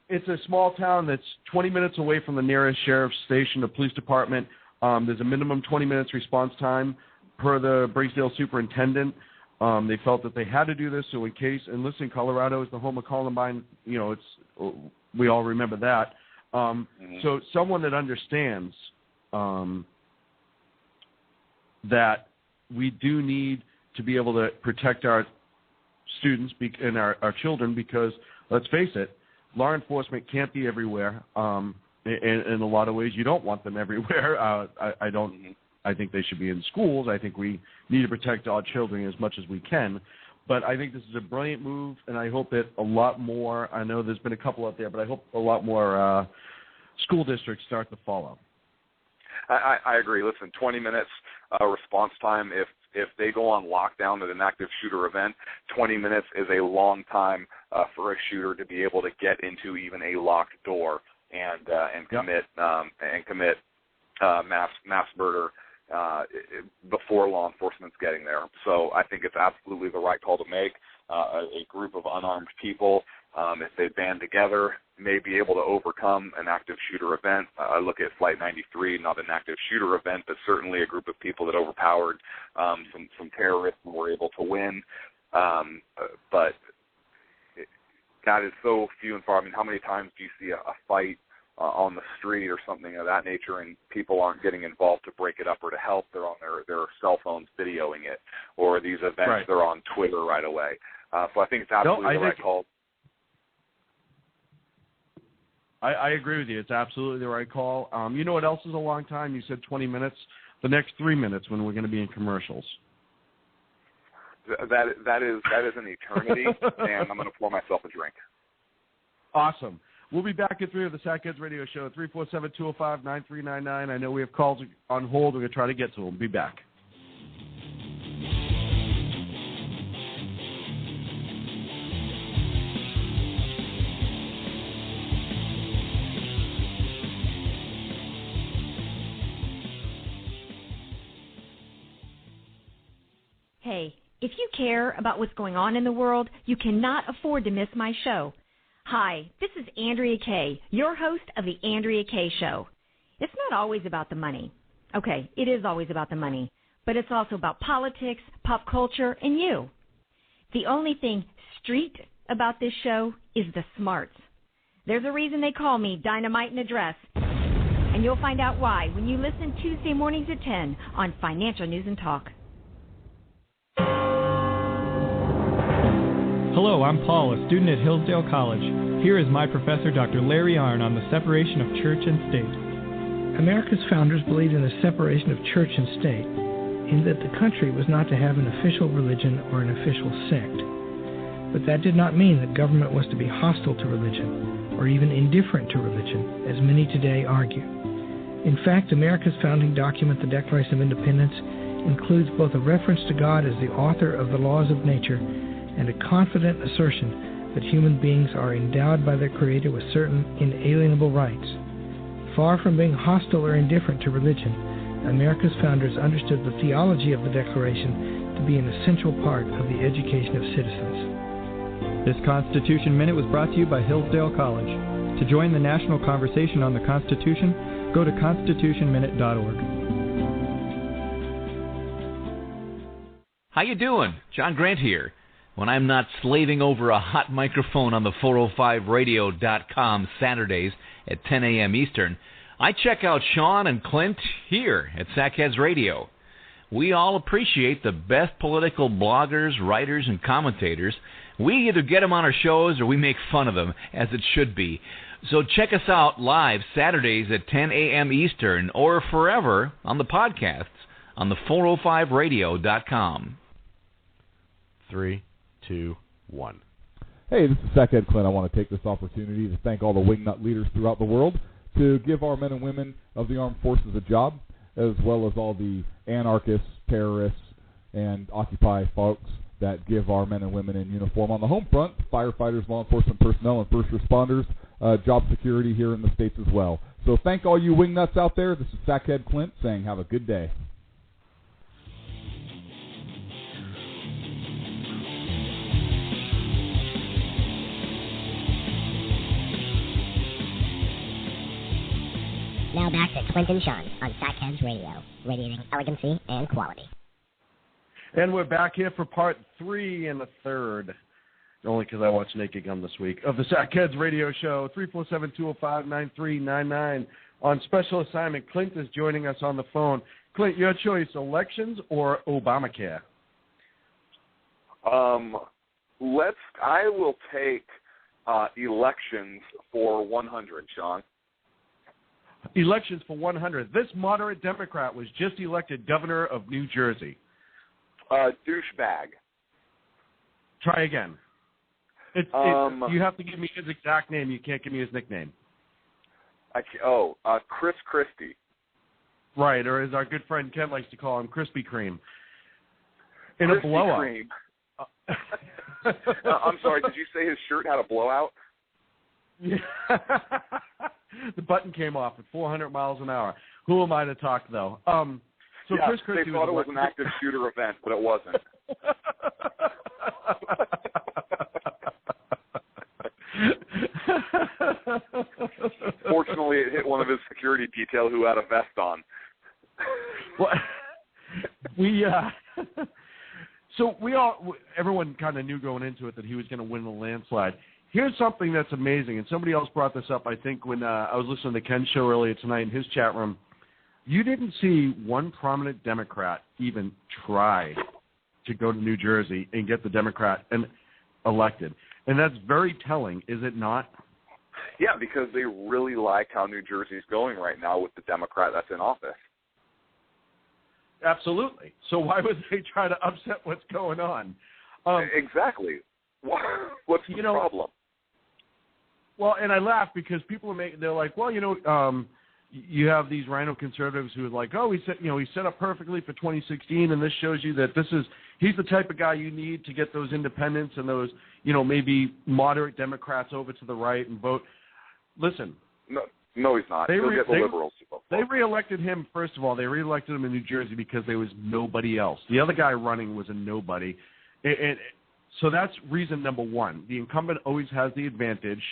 It's a small town that's 20 minutes away from the nearest sheriff's station or police department. There's a minimum 20 minutes response time per the Briggsdale superintendent. They felt that they had to do this, so in case, and listen, Colorado is the home of Columbine, we all remember that. So someone that understands that we do need to be able to protect our students and our children because, let's face it, law enforcement can't be everywhere. In a lot of ways, you don't want them everywhere. I think they should be in schools. I think we need to protect our children as much as we can. But I think this is a brilliant move, and I hope that a lot more, I know there's been a couple out there, but I hope a lot more school districts start to follow. I agree. Listen, 20 minutes response time. if they go on lockdown at an active shooter event, 20 minutes is a long time for a shooter to be able to get into even a locked door and commit mass murder before law enforcement's getting there. So I think it's absolutely the right call to make. A group of unarmed people, if they band together, may be able to overcome an active shooter event. I look at Flight 93, not an active shooter event, but certainly a group of people that overpowered some terrorists and were able to win. But that is so few and far. I mean, how many times do you see a fight on the street or something of that nature, and people aren't getting involved to break it up or to help? They're on their cell phones videoing it, or these events, right, they're on Twitter right away. So I think it's absolutely the right call. I agree with you. It's absolutely the right call. You know what else is a long time? You said 20 minutes. The next 3 minutes when we're going to be in commercials. That is an eternity, and I'm going to pour myself a drink. Awesome. We'll be back at 3 of the Sack Kids Radio Show at 347-205-9399. I know we have calls on hold. We're going to try to get to them. Be back. Hey, if you care about what's going on in the world, you cannot afford to miss my show. Hi, this is Andrea Kaye, your host of The Andrea Kaye Show. It's not always about the money. Okay, it is always about the money, but it's also about politics, pop culture, and you. The only thing street about this show is the smarts. There's a reason they call me Dynamite in a Dress, and you'll find out why when you listen Tuesday mornings at 10 on Financial News and Talk. Hello, I'm Paul, a student at Hillsdale College. Here is my professor, Dr. Larry Arnn, on the separation of church and state. America's founders believed in the separation of church and state, in that the country was not to have an official religion or an official sect. But that did not mean that government was to be hostile to religion, or even indifferent to religion, as many today argue. In fact, America's founding document, the Declaration of Independence, includes both a reference to God as the author of the laws of nature and a confident assertion that human beings are endowed by their Creator with certain inalienable rights. Far from being hostile or indifferent to religion, America's founders understood the theology of the Declaration to be an essential part of the education of citizens. This Constitution Minute was brought to you by Hillsdale College. To join the national conversation on the Constitution, go to constitutionminute.org. How you doing? John Grant here. When I'm not slaving over a hot microphone on the 405radio.com Saturdays at 10 a.m. Eastern, I check out Sean and Clint here at Sackheads Radio. We all appreciate the best political bloggers, writers, and commentators. We either get them on our shows or we make fun of them, as it should be. So check us out live Saturdays at 10 a.m. Eastern or forever on the podcasts on the 405radio.com. 3, 2, 1. Hey, this is Sackhead Clint. I want to take this opportunity to thank all the wingnut leaders throughout the world to give our men and women of the armed forces a job, as well as all the anarchists, terrorists, and Occupy folks that give our men and women in uniform on the home front, firefighters, law enforcement personnel, and first responders, job security here in the States as well. So thank all you wingnuts out there. This is Sackhead Clint saying have a good day. Now back to Clint and Sean on Sackheads Radio, radiating elegancy and quality. And we're back here for part 3 and a third, only because I watched Naked Gun this week, of the Sackheads Radio Show, 347-205-9399. On special assignment, Clint is joining us on the phone. Clint, your choice, elections or Obamacare? I will take elections for 100, Sean. Elections for 100. This moderate Democrat was just elected governor of New Jersey. Douchebag. Try again. You have to give me his exact name. You can't give me his nickname. Chris Christie. Right, or as our good friend Ken likes to call him, Krispy Kreme. in a blowout. I'm sorry, did you say his shirt had a blowout? Yeah. The button came off at 400 miles an hour. Who am I to talk, though? So yeah, Chris Christie they thought it was an active shooter event, but it wasn't. Fortunately, it hit one of his security detail who had a vest on. Well, everyone kind of knew going into it that he was going to win the landslide. Here's something that's amazing, and somebody else brought this up, I think, when I was listening to Ken's show earlier tonight in his chat room. You didn't see one prominent Democrat even try to go to New Jersey and get the Democrat elected. And that's very telling, is it not? Yeah, because they really like how New Jersey's going right now with the Democrat that's in office. Absolutely. So why would they try to upset what's going on? Exactly. What's the problem? Well, and I laugh because people they're like, well, you have these RINO conservatives who are like, oh, he set up perfectly for 2016, and this shows you that he's the type of guy you need to get those independents and those, maybe moderate Democrats over to the right and vote. Listen. No, he's not. He'll get the liberals to vote. They reelected him, first of all. They reelected him in New Jersey because there was nobody else. The other guy running was a nobody. And so that's reason number one. The incumbent always has the advantage.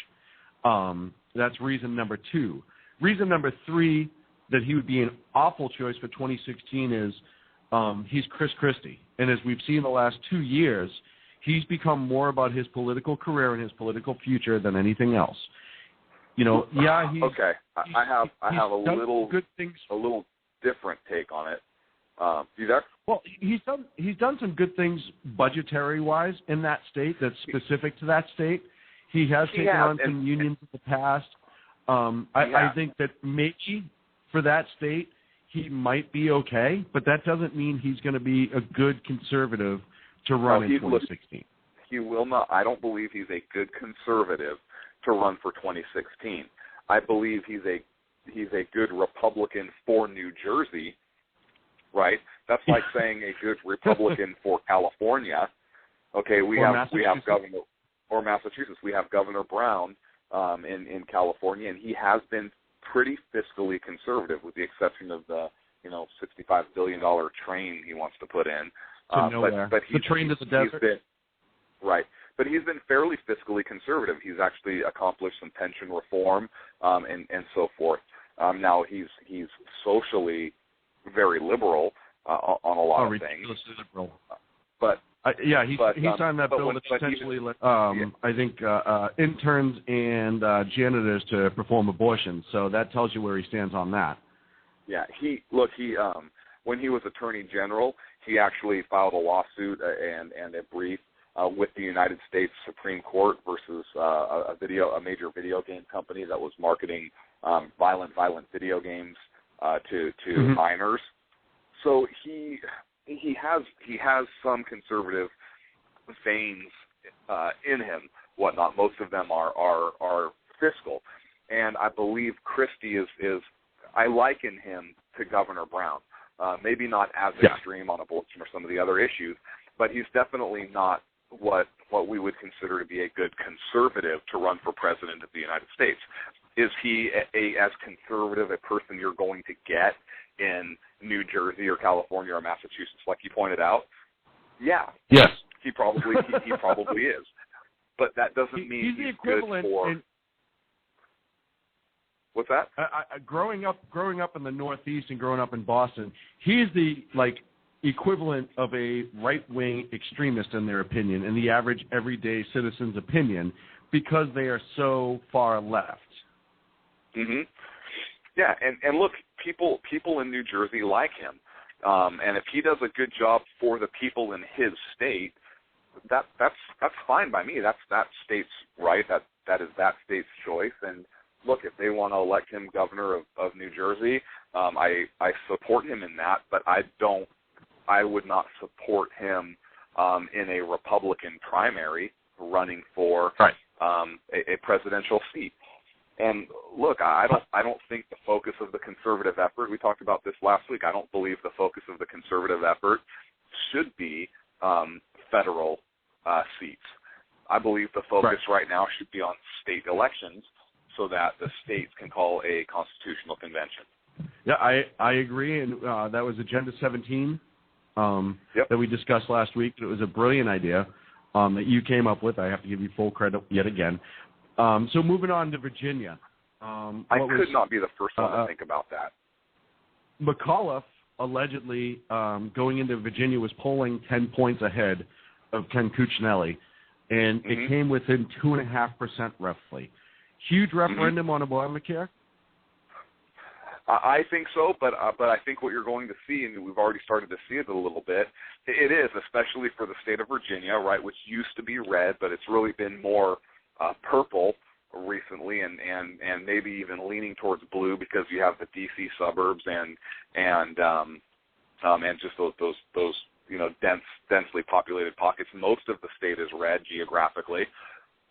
That's reason number two. Reason number three that he would be an awful choice for 2016 is he's Chris Christie. And as we've seen the last 2 years, he's become more about his political career and his political future than anything else. Okay. I have a little different take on it. You there? Well, he's done some good things budgetary-wise in that state that's specific to that state. He has taken on some unions in the past. I think that maybe for that state he might be okay, but that doesn't mean he's going to be a good conservative to run in 2016. He will not. I don't believe he's a good conservative to run for 2016. I believe he's a good Republican for New Jersey, right? That's like saying a good Republican for California. Okay, we have Governor or Massachusetts. We have Governor Brown in California, and he has been pretty fiscally conservative, with the exception of the $65 billion train he wants to put in. But the train to the desert. Right. But he's been fairly fiscally conservative. He's actually accomplished some pension reform and so forth. Now he's socially very liberal on a lot of things. Liberal. But he signed that bill that essentially I think interns and janitors to perform abortions. So that tells you where he stands on that. Yeah, he when he was Attorney General, he actually filed a lawsuit and a brief with the United States Supreme Court versus a major video game company that was marketing violent video games to minors. So he has some conservative veins in him, whatnot. Most of them are fiscal, and I believe Christie is I liken him to Governor Brown. Maybe not as extreme on abortion or some of the other issues, but he's definitely not what we would consider to be a good conservative to run for president of the United States. Is he as conservative a person you're going to get in New Jersey or California or Massachusetts, like you pointed out? Yeah. Yes. He probably is. But that doesn't mean he's good for. What's that? Growing up in the Northeast and growing up in Boston, he's the equivalent of a right-wing extremist in their opinion, in the average everyday citizen's opinion, because they are so far left. Mm-hmm. Yeah, and look, people in New Jersey like him, and if he does a good job for the people in his state, that's fine by me. That's that state's right. That is that state's choice. And look, if they want to elect him governor of New Jersey, I support him in that. But I would not support him in a Republican primary running for a presidential seat. And look, I don't think the focus of the conservative effort, we talked about this last week, I don't believe the focus of the conservative effort should be federal seats. I believe the focus right now should be on state elections so that the states can call a constitutional convention. Yeah, I agree, and that was Agenda 17 that we discussed last week. It was a brilliant idea that you came up with. I have to give you full credit yet again. So moving on to Virginia. I could not be the first one to think about that. McAuliffe allegedly going into Virginia was polling 10 points ahead of Ken Cuccinelli, and it came within 2.5% roughly. Huge referendum on Obamacare? I think so, but I think what you're going to see, and we've already started to see it a little bit, it is, especially for the state of Virginia, right, which used to be red, but it's really been more purple recently, and maybe even leaning towards blue because you have the D.C. suburbs and just those densely populated pockets. Most of the state is red geographically.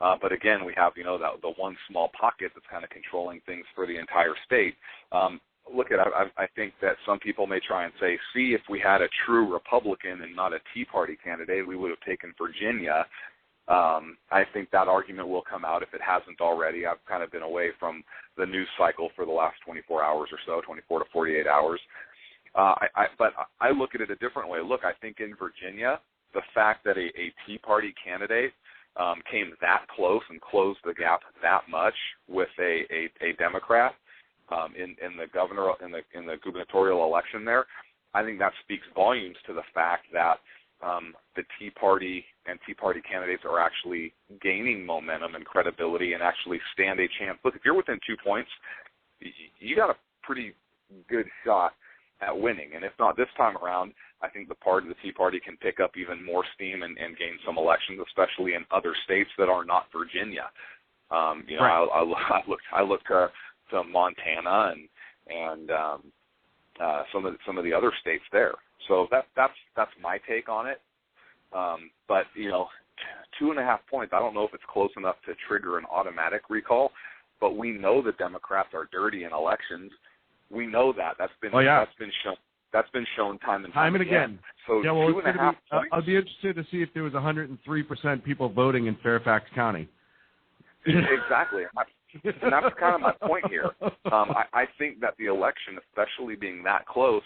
But again, we have, the one small pocket that's kind of controlling things for the entire state. I think that some people may try and say, see, if we had a true Republican and not a Tea Party candidate, we would have taken Virginia. I think that argument will come out if it hasn't already. I've kind of been away from the news cycle for the last 24 hours or so, 24 to 48 hours. But I look at it a different way. Look, I think in Virginia, the fact that a Tea Party candidate came that close and closed the gap that much with a Democrat in the gubernatorial election there, I think that speaks volumes to the fact that the Tea Party and Tea Party candidates are actually gaining momentum and credibility and actually stand a chance. Look, if you're within 2 points, you got a pretty good shot at winning. And if not this time around, I think the Tea Party can pick up even more steam and gain some elections, especially in other states that are not Virginia. I look to Montana and some of the other states there. So that's my take on it. But 2.5 points, I don't know if it's close enough to trigger an automatic recall. But we know the Democrats are dirty in elections. We know that. That's been shown. That's been shown time and time again. So yeah, well, 2.5 points. I'll be interested to see if there was 103% people voting in Fairfax County. Exactly. And that's kind of my point here. I think that the election, especially being that close,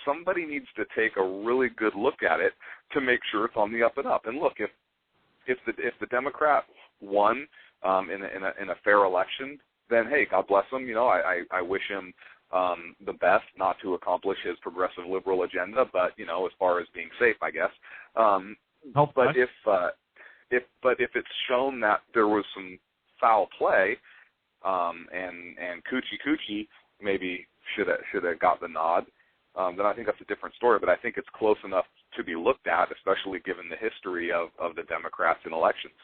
somebody needs to take a really good look at it to make sure it's on the up and up. And look, if the Democrat won in a fair election, then hey, God bless him. I wish him the best, not to accomplish his progressive liberal agenda, but as far as being safe, I guess. But if it's shown that there was some foul play, and Coochie maybe should have got the nod, then I think that's a different story. But I think it's close enough to be looked at, especially given the history of the Democrats in elections.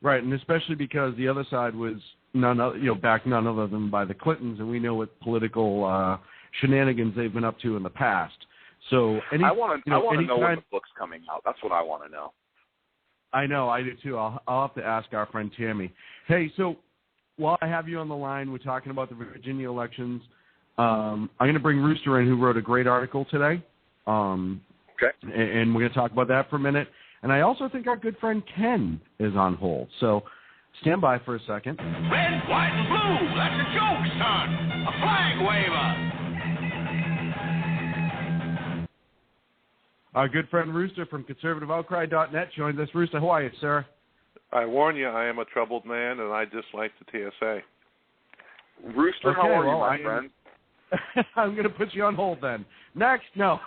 Right, and especially because the other side was backed none other than by the Clintons, and we know what political shenanigans they've been up to in the past. So I want to know when the book's coming out. That's what I want to know. I know, I do too. I'll have to ask our friend Tammy. Hey, so while I have you on the line, we're talking about the Virginia elections. I'm going to bring Rooster in, who wrote a great article today. Okay. And we're going to talk about that for a minute. And I also think our good friend Ken is on hold. So stand by for a second. Red, white, and blue. That's a joke, son. A flag waver. Our good friend Rooster from ConservativeOutcry.net joins us. Rooster, how are you, sir? I warn you, I am a troubled man, and I dislike the TSA. Rooster, how are you, my friend? I'm going to put you on hold then. Next, no.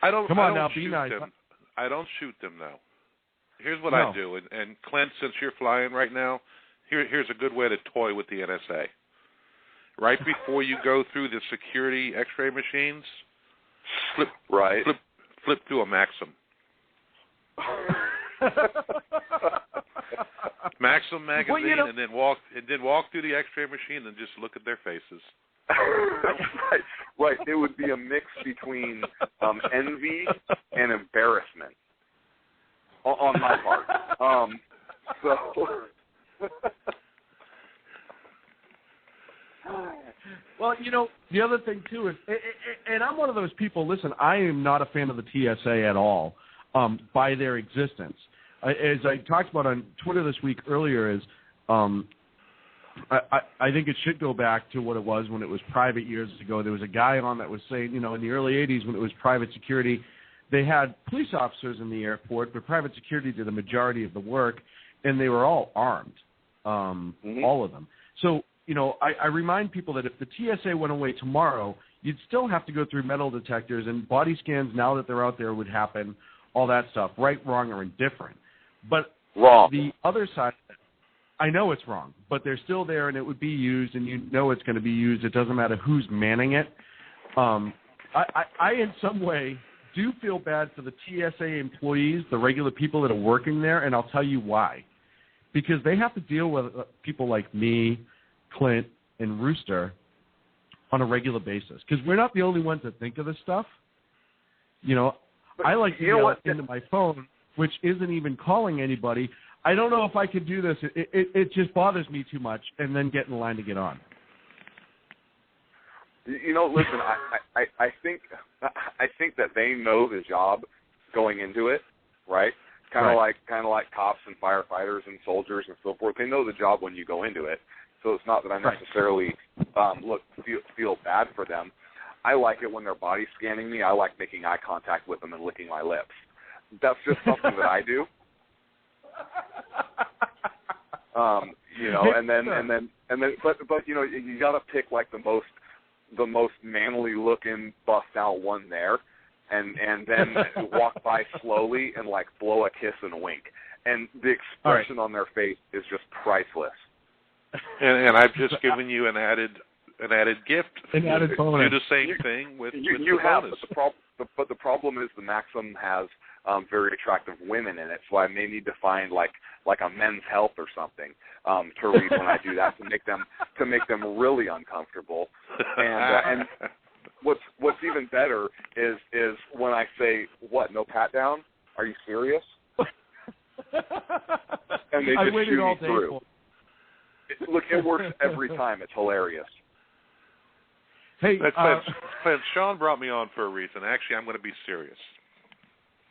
I don't be nice. I don't shoot them now. Here's what I do, and Clint, since you're flying right now, here's a good way to toy with the NSA. Right before you go through the security X-ray machines, flip through a Maxim. Maxim magazine, and then walk through the X-ray machine and just look at their faces. Right. It would be a mix between envy and embarrassment on my part. Well, the other thing too is, and I'm one of those people. Listen, I am not a fan of the TSA at all by their existence. As I talked about on Twitter this week earlier, is I think it should go back to what it was when it was private years ago. There was a guy on that was saying, in the early 80s when it was private security, they had police officers in the airport, but private security did the majority of the work, and they were all armed, all of them. So, I remind people that if the TSA went away tomorrow, you'd still have to go through metal detectors, and body scans now that they're out there would happen, all that stuff, right, wrong, or indifferent. But the other side, I know it's wrong, but they're still there, and it would be used, and it's going to be used. It doesn't matter who's manning it. I in some way, do feel bad for the TSA employees, the regular people that are working there, and I'll tell you why. Because they have to deal with people like me, Clint, and Rooster on a regular basis. Because we're not the only ones that think of this stuff. I like to yell into my phone, which isn't even calling anybody. I don't know if I could do this. It just bothers me too much, and then get in line to get on. Listen, I think that they know the job going into it, right? Kind of like cops and firefighters and soldiers and so forth. They know the job when you go into it. So it's not that I necessarily feel bad for them. I like it when they're body scanning me. I like making eye contact with them and licking my lips. That's just something that I do. But you got to pick like the most manly looking bust out one there, and then walk by slowly and like blow a kiss and a wink, and the expression on their face is just priceless. And I've just given you an added gift. An added bonus. Do the same thing with you have, but the problem is the Maxim has very attractive women in it, so I may need to find like a Men's Health or something to read when I do that to make them really uncomfortable. And what's even better is when I say, "What? No pat down? Are you serious?" And they just shoot me through. Look, it works every time. It's hilarious. Hey, Clint, Sean brought me on for a reason. Actually, I'm going to be serious.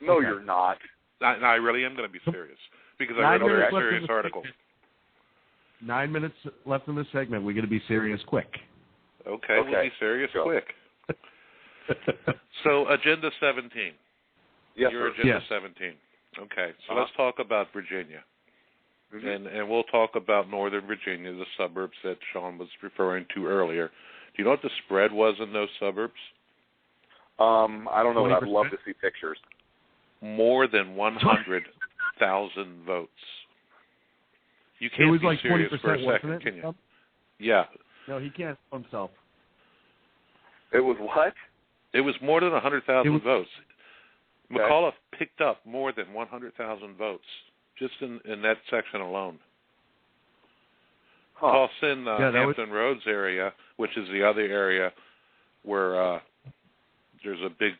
No, you're not. I really am going to be serious because I read a very serious article. 9 minutes left in this segment. We're going to be serious quick. Okay. We'll be serious quick. So, Agenda 17. Yes, Your sir. Agenda 17. Okay, so let's talk about Virginia. Mm-hmm. And we'll talk about Northern Virginia, the suburbs that Sean was referring to earlier. Do you know what the spread was in those suburbs? I don't know, but I'd love to see pictures. More than 100,000 votes. You can't be like serious for a second, can you? Yeah. No, he can't himself. It was what? It was more than 100,000 votes. Okay. McAuliffe picked up more than 100,000 votes just in that section alone. Toss in the Hampton Roads area, which is the other area where there's a big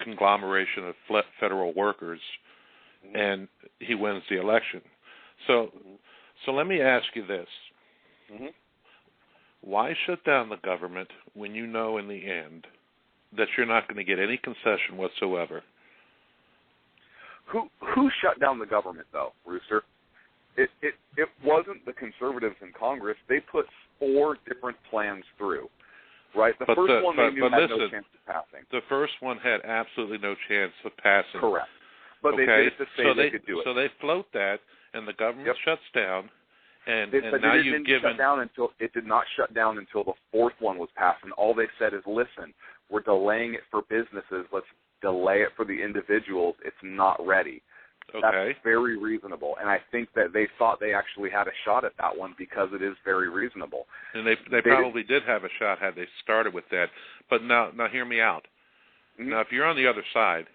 conglomeration of federal workers, and he wins the election. So let me ask you this. Why shut down the government when you know in the end that you're not going to get any concession whatsoever? Who shut down the government, though, Rooster? It wasn't the conservatives in Congress. They put 4 different plans through, right? The first one they knew had no chance of passing. The first one had absolutely no chance of passing. Correct. But they did it to say they could do it. So they float that, and the government shuts down, and but now it you've given... It did not shut down until the 4th one was passed, and all they said is, listen, we're delaying it for businesses. Let's delay it for the individuals. It's not ready. Okay. That's very reasonable, and I think that they thought they actually had a shot at that one because it is very reasonable. And they probably did have a shot had they started with that. But now hear me out. Mm-hmm. Now, if you're on the other side,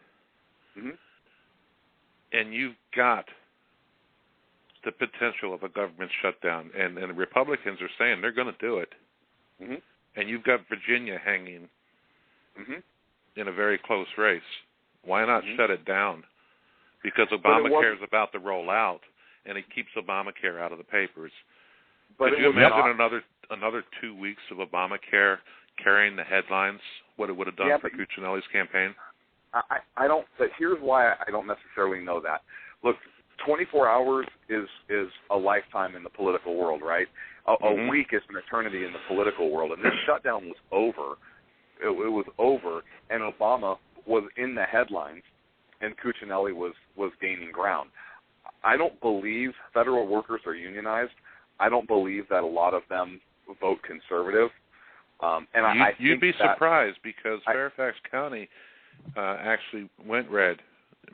and you've got the potential of a government shutdown, and the Republicans are saying they're going to do it, and you've got Virginia hanging in a very close race, why not shut it down? Because Obamacare is about to roll out, and it keeps Obamacare out of the papers. Could you imagine another 2 weeks of Obamacare carrying the headlines, what it would have done for Cuccinelli's campaign? I don't. But here's why I don't necessarily know that. Look, 24 hours is a lifetime in the political world, right? A week is an eternity in the political world, and this shutdown was over. It was over, and Obama was in the headlines, and Cuccinelli was gaining ground. I don't believe federal workers are unionized. I don't believe that a lot of them vote conservative. You'd be surprised because Fairfax County actually went red.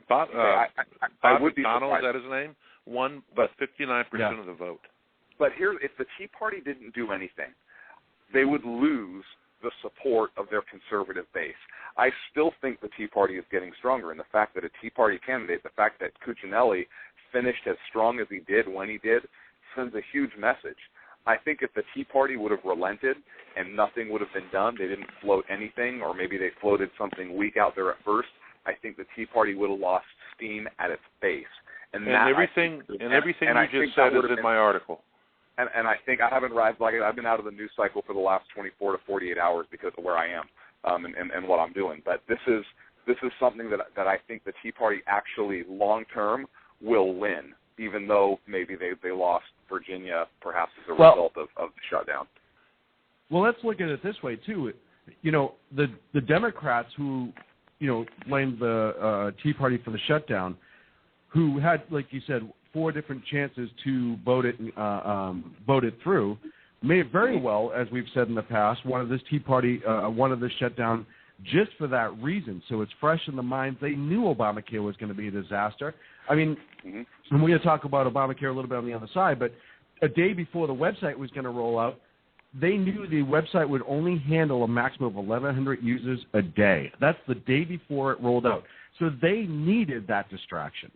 Bob McDonald, is that his name? Won by 59% of the vote. But if the Tea Party didn't do anything, they would lose the support of their conservative base. I still think the Tea Party is getting stronger, and the fact that a Tea Party candidate, the fact that Cuccinelli finished as strong as he did when he did, sends a huge message. I think if the Tea Party would have relented and nothing would have been done, they didn't float anything, or maybe they floated something weak out there at first, I think the Tea Party would have lost steam at its base. And everything you just said is in my article. And I think I haven't arrived, I've been out of the news cycle for the last 24 to 48 hours because of where I am and what I'm doing. But this is something that I think the Tea Party actually long term will win, even though maybe they lost Virginia perhaps as a result of the shutdown. Well, let's look at it this way too. You know, the Democrats who blamed the Tea Party for the shutdown, who had, like you said, 4 different chances to vote it through, may very well, as we've said in the past, wanted this Tea Party, wanted this shutdown just for that reason. So it's fresh in the minds. They knew Obamacare was going to be a disaster. I mean, and we're going to talk about Obamacare a little bit on the other side, but a day before the website was going to roll out, they knew the website would only handle a maximum of 1,100 users a day. That's the day before it rolled out. So they needed that distraction.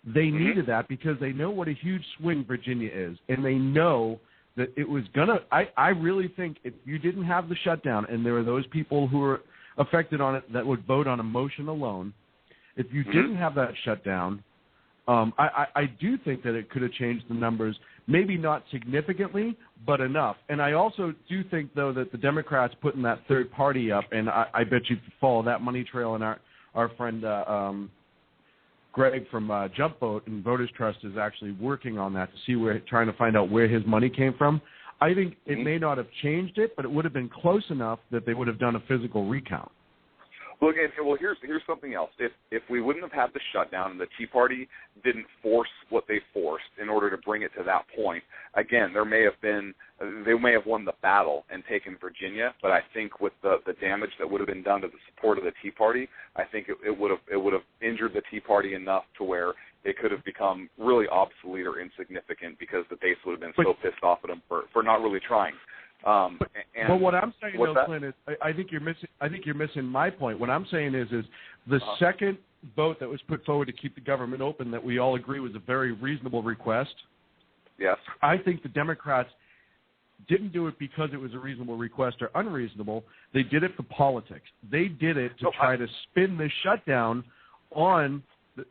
They needed that because they know what a huge swing Virginia is, and they know that it was going to – I really think if you didn't have the shutdown and there were those people who were affected on it that would vote on emotion alone, if you didn't have that shutdown, I do think that it could have changed the numbers, maybe not significantly, but enough. And I also do think, though, that the Democrats putting that third party up, and I bet you follow that money trail, and our friend Greg from Jump Vote and Voters Trust is actually working on that to see trying to find out where his money came from. I think it may not have changed it, but it would have been close enough that they would have done a physical recount. Look, here's something else. If we wouldn't have had the shutdown and the Tea Party didn't force what they forced in order to bring it to that point, again, they may have won the battle and taken Virginia, but I think with the damage that would have been done to the support of the Tea Party, I think it would have injured the Tea Party enough to where it could have become really obsolete or insignificant because the base would have been so pissed off at them for not really trying. But what I'm saying, though, Clint, is I think you're missing my point. What I'm saying is the second vote that was put forward to keep the government open that we all agree was a very reasonable request. Yes. I think the Democrats didn't do it because it was a reasonable request or unreasonable. They did it for politics. They did it to try to spin the shutdown on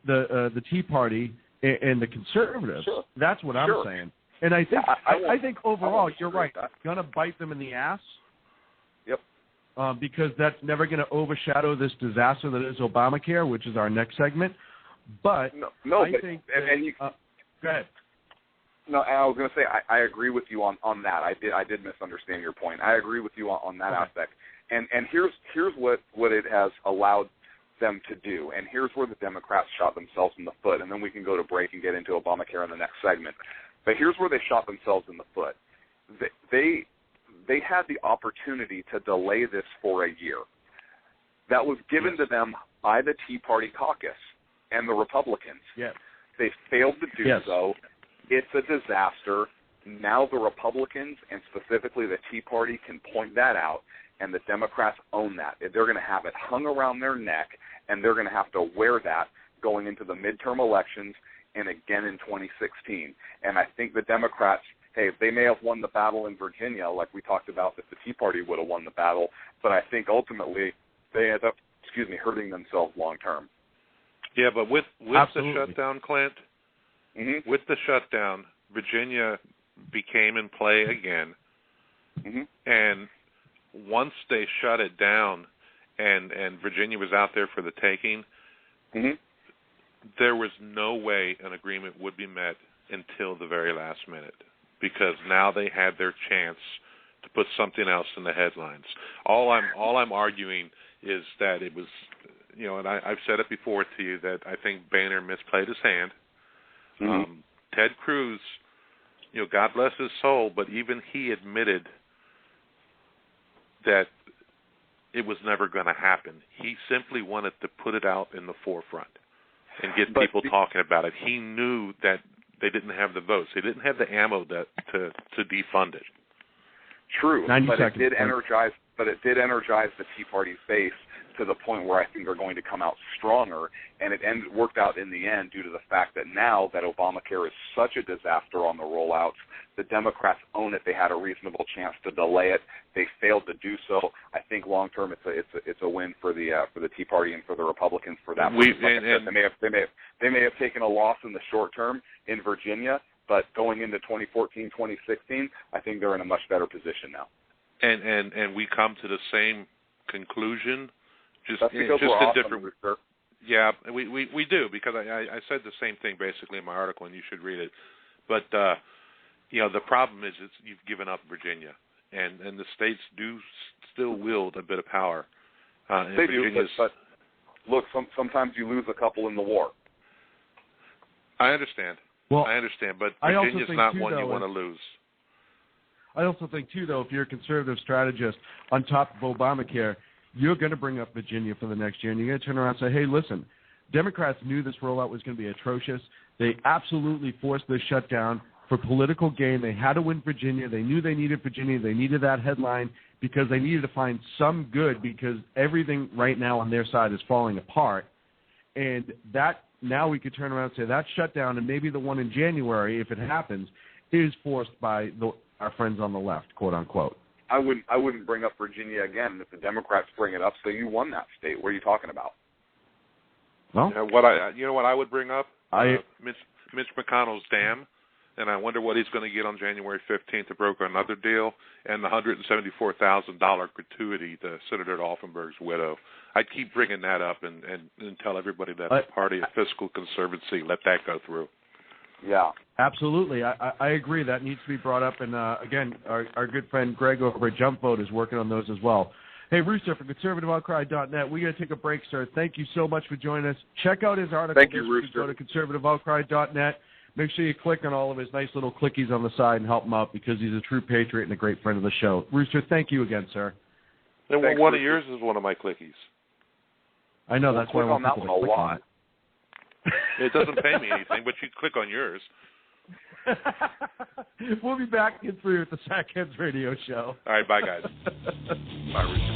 the Tea Party and the conservatives. Sure. That's what I'm saying. And I think I think overall, you're right. It's going to bite them in the ass. Yep. Because that's never going to overshadow this disaster that is Obamacare, which is our next segment. But go ahead. No, I was going to say I agree with you on that. I did misunderstand your point. I agree with you on that aspect. And here's what it has allowed them to do. And here's where the Democrats shot themselves in the foot. And then we can go to break and get into Obamacare in the next segment. But here's where they shot themselves in the foot. They had the opportunity to delay this for a year. That was given to them by the Tea Party caucus and the Republicans. Yes. They failed to do so. It's a disaster. Now the Republicans and specifically the Tea Party can point that out, and the Democrats own that. They're going to have it hung around their neck, and they're going to have to wear that going into the midterm elections and again in 2016. And I think the Democrats, they may have won the battle in Virginia, like we talked about, that the Tea Party would have won the battle, but I think ultimately they end up, hurting themselves long term. Yeah, but with the shutdown, Clint, with the shutdown, Virginia became in play again, and once they shut it down and Virginia was out there for the taking, there was no way an agreement would be met until the very last minute, because now they had their chance to put something else in the headlines. All I'm arguing is that it was, and I've said it before to you, that I think Boehner misplayed his hand. Ted Cruz, God bless his soul, but even he admitted that it was never going to happen. He simply wanted to put it out in the forefront and get people talking about it. He knew that they didn't have the votes. They didn't have the ammo to defund it. True, but it did energize the Tea Party's base to the point where I think they're going to come out stronger, and it worked out in the end due to the fact that now that Obamacare is such a disaster on the rollouts, the Democrats own it. They had a reasonable chance to delay it. They failed to do so. I think long term, it's a win for the Tea Party and for the Republicans for that. They may have taken a loss in the short term in Virginia, but going into 2014, 2016, I think they're in a much better position now. And we come to the same conclusion. That's because we're awesome, different. Rooster. Yeah, we do, because I said the same thing basically in my article, and you should read it. But the problem is you've given up Virginia, and the states do still wield a bit of power. They do, but look, sometimes you lose a couple in the war. I understand. Well, I understand, but Virginia's not one you want to lose. I also think, too, though, if you're a conservative strategist on top of Obamacare, you're going to bring up Virginia for the next year, and you're going to turn around and say, hey, listen, Democrats knew this rollout was going to be atrocious. They absolutely forced this shutdown for political gain. They had to win Virginia. They knew they needed Virginia. They needed that headline because they needed to find some good, because everything right now on their side is falling apart. And that now we could turn around and say that shutdown, and maybe the one in January, if it happens, is forced by our friends on the left, quote unquote. I wouldn't bring up Virginia again if the Democrats bring it up. So you won that state. What are you talking about? Well, what I would bring up? Mitch McConnell's dam, and I wonder what he's going to get on January 15th to broker another deal, and the $174,000 gratuity to Senator Offenberg's widow. I'd keep bringing that up and tell everybody that the party of fiscal conservancy, let that go through. Yeah, absolutely. I agree. That needs to be brought up. And, again, our good friend Greg over at Jump Vote is working on those as well. Hey, Rooster, from ConservativeOutcry.net, we're going to take a break, sir. Thank you so much for joining us. Check out his article. Thank you, Rooster. Go to ConservativeOutcry.net. Make sure you click on all of his nice little clickies on the side and help him out, because he's a true patriot and a great friend of the show. Rooster, thank you again, sir. And Thanks, one Rooster. of yours is one of my clickies. I know. That's why I want that people one to a click lot. on it. It doesn't pay me anything, but you click on yours. We'll be back in 3 with the Sackheads Radio Show. All right, bye, guys. Bye, Rooster.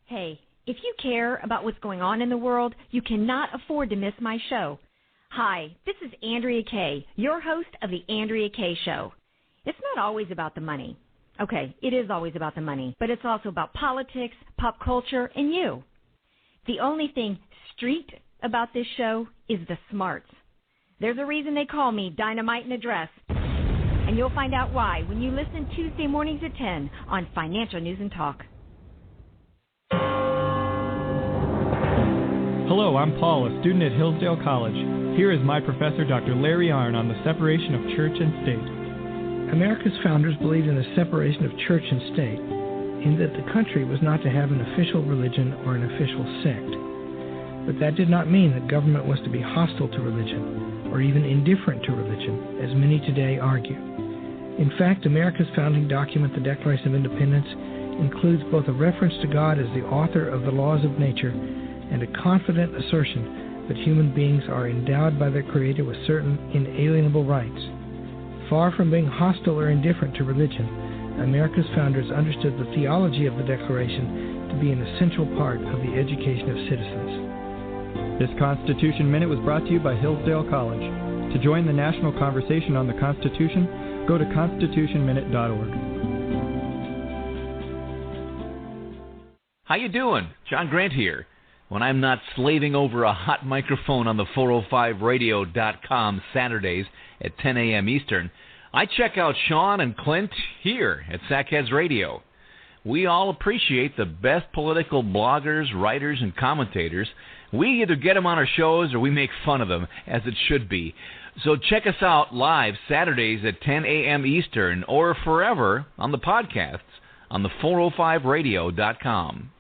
Hey, if you care about what's going on in the world, you cannot afford to miss my show. Hi, this is Andrea Kaye, your host of The Andrea Kaye Show. It's not always about the money. Okay, it is always about the money, but it's also about politics, pop culture, and you. The only thing street about this show is the smarts. There's a reason they call me Dynamite in a Dress, and you'll find out why when you listen Tuesday mornings at 10 on Financial News and Talk. Hello, I'm Paul, a student at Hillsdale College. Here is my professor, Dr. Larry Arnn, on the separation of church and state. America's founders believed in the separation of church and state, in that the country was not to have an official religion or an official sect. But that did not mean that government was to be hostile to religion, or even indifferent to religion, as many today argue. In fact, America's founding document, the Declaration of Independence, includes both a reference to God as the author of the laws of nature and a confident assertion that human beings are endowed by their Creator with certain inalienable rights. Far from being hostile or indifferent to religion, America's founders understood the theology of the Declaration to be an essential part of the education of citizens. This Constitution Minute was brought to you by Hillsdale College. To join the national conversation on the Constitution, go to constitutionminute.org. How you doing? John Grant here. When I'm not slaving over a hot microphone on the 405radio.com Saturdays at 10 a.m. Eastern, I check out Sean and Clint here at Sackheads Radio. We all appreciate the best political bloggers, writers, and commentators. We either get them on our shows or we make fun of them, as it should be. So check us out live Saturdays at 10 a.m. Eastern or forever on the podcasts on the 405radio.com.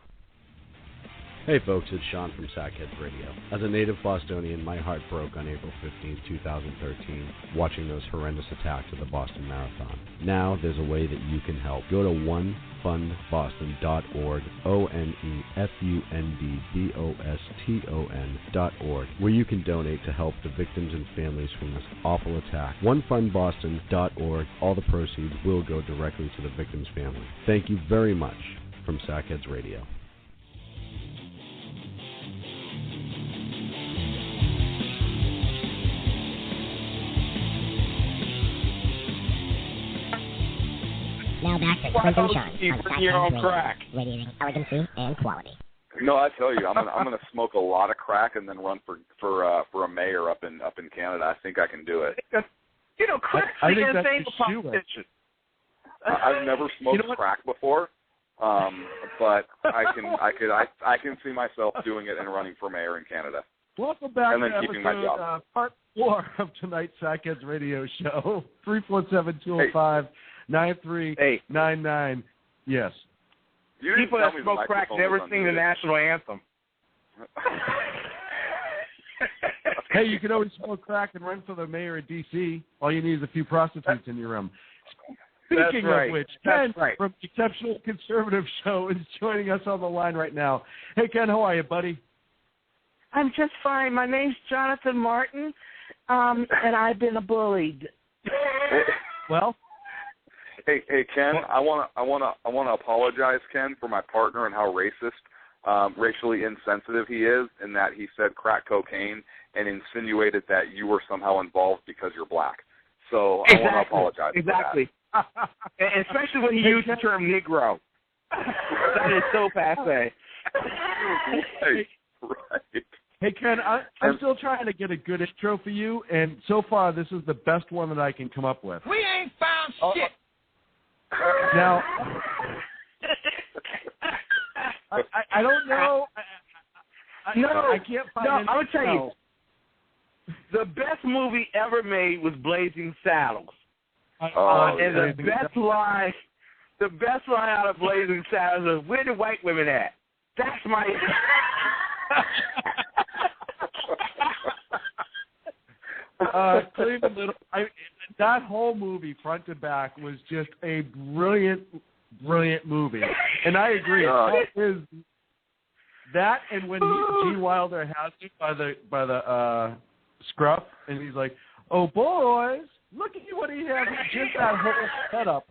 Hey folks, it's Sean from Sackheads Radio. As a native Bostonian, my heart broke on April 15, 2013, watching those horrendous attacks at the Boston Marathon. Now there's a way that you can help. Go to onefundboston.org, ONEFUNDBOSTON.org, where you can donate to help the victims and families from this awful attack. Onefundboston.org, all the proceeds will go directly to the victim's family. Thank you very much from Sackheads Radio. Now back to Clint and Sean on Bring your own crack. Radiating elegancy and quality. No, I tell you, I'm gonna smoke a lot of crack and then run for a mayor up in Canada. I think I can do it. You know, crack's the insane politician. I've never smoked crack before, but I can see myself doing it and running for mayor in Canada. Welcome back and then to keeping my job. Part 4 of tonight's Sackheads Radio Show. 347-205-9399. Yes. People that smoke crack never sing the national anthem. Hey, you can always smoke crack and run for the mayor of D.C. All you need is a few prostitutes in your room. Speaking of which, Ken from the Exceptional Conservative Show is joining us on the line right now. Hey, Ken, how are you, buddy? I'm just fine. My name's Jonathan Martin, and I've been bullied. Well, hey, Ken, I want to apologize, Ken, for my partner and how racially insensitive he is, in that he said crack cocaine and insinuated that you were somehow involved because you're black. So I want to apologize. Exactly. For that. Especially when he used the term Negro. That is so passe. Right. Right. Hey, Ken, I'm still trying to get a good intro for you, and so far this is the best one that I can come up with. We ain't found shit. Now, I don't know. I can't find anything. I would tell you, the best movie ever made was Blazing Saddles. And the best line out of Blazing Saddles is, "Where the white women at?" That's my... Cleveland Little, that whole movie, front to back, was just a brilliant movie, and I agree. That and when Gene Wilder has it by the scruff, and he's like, "Oh boys, look at what he has!" Just that whole setup.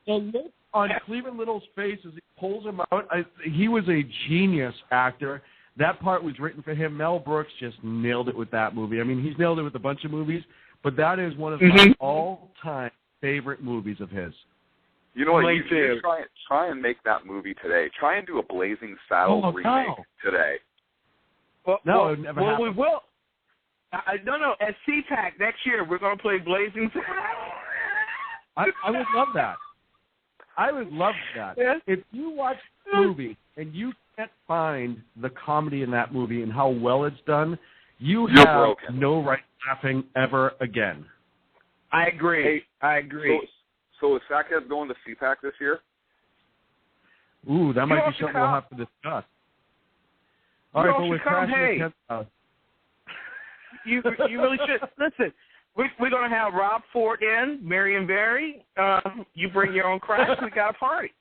The look on Cleveland Little's face as he pulls him out. He was a genius actor. That part was written for him. Mel Brooks just nailed it with that movie. I mean, he's nailed it with a bunch of movies, but that is one of my all-time favorite movies of his. You know what? You should try and make that movie today. Try and do a Blazing Saddles remake today. Well, it never happened. We will. No. At CPAC next year, we're going to play Blazing Saddles. I would love that. I would love that. Yeah. If you watch the movie and you can't find the comedy in that movie and how well it's done, you're have no right laughing ever again. I agree. So is Sackhead going to CPAC this year? Ooh, that might be something we'll have to discuss. All right, but we're crashing the 10th. You really should. Listen, we're going to have Rob Ford in, Marion Barry. You bring your own crack. We got a party.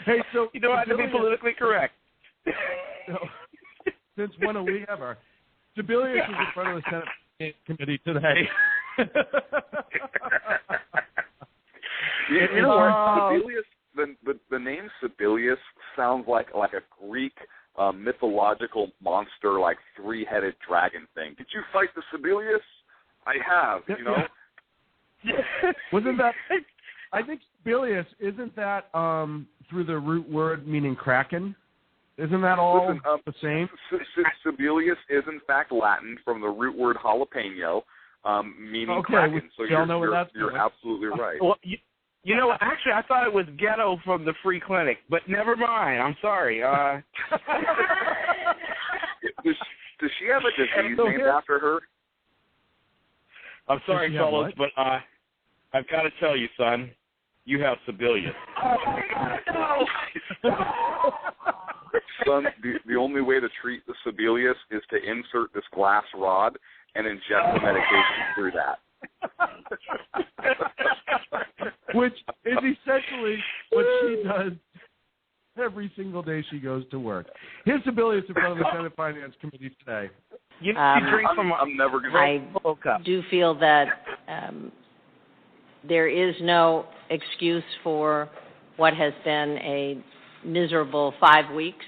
Hey, so you don't have to be politically correct. Since when have we ever? Sebelius is in front of the Senate committee today. You know, Sebelius, the name Sebelius sounds like a Greek mythological monster, like three-headed dragon thing. Did you fight the Sebelius? I have, you know. Wasn't that I think Sibelius, isn't that through the root word meaning kraken? Isn't that all the same? Sibelius is in fact Latin from the root word jalapeno, meaning kraken. So you're absolutely right. Well, you know, actually, I thought it was ghetto from the free clinic, but never mind. I'm sorry. Does she have a disease named after her? I'm sorry, fellas, but I've got to tell you, son, you have Sibelius. Son, the only way to treat the Sibelius is to insert this glass rod and inject the medication through that. Which is essentially what she does every single day she goes to work. Here's Sibelius in front of the Senate Finance Committee today. I'm never going to. I do feel that there is no excuse for what has been a miserable 5 weeks.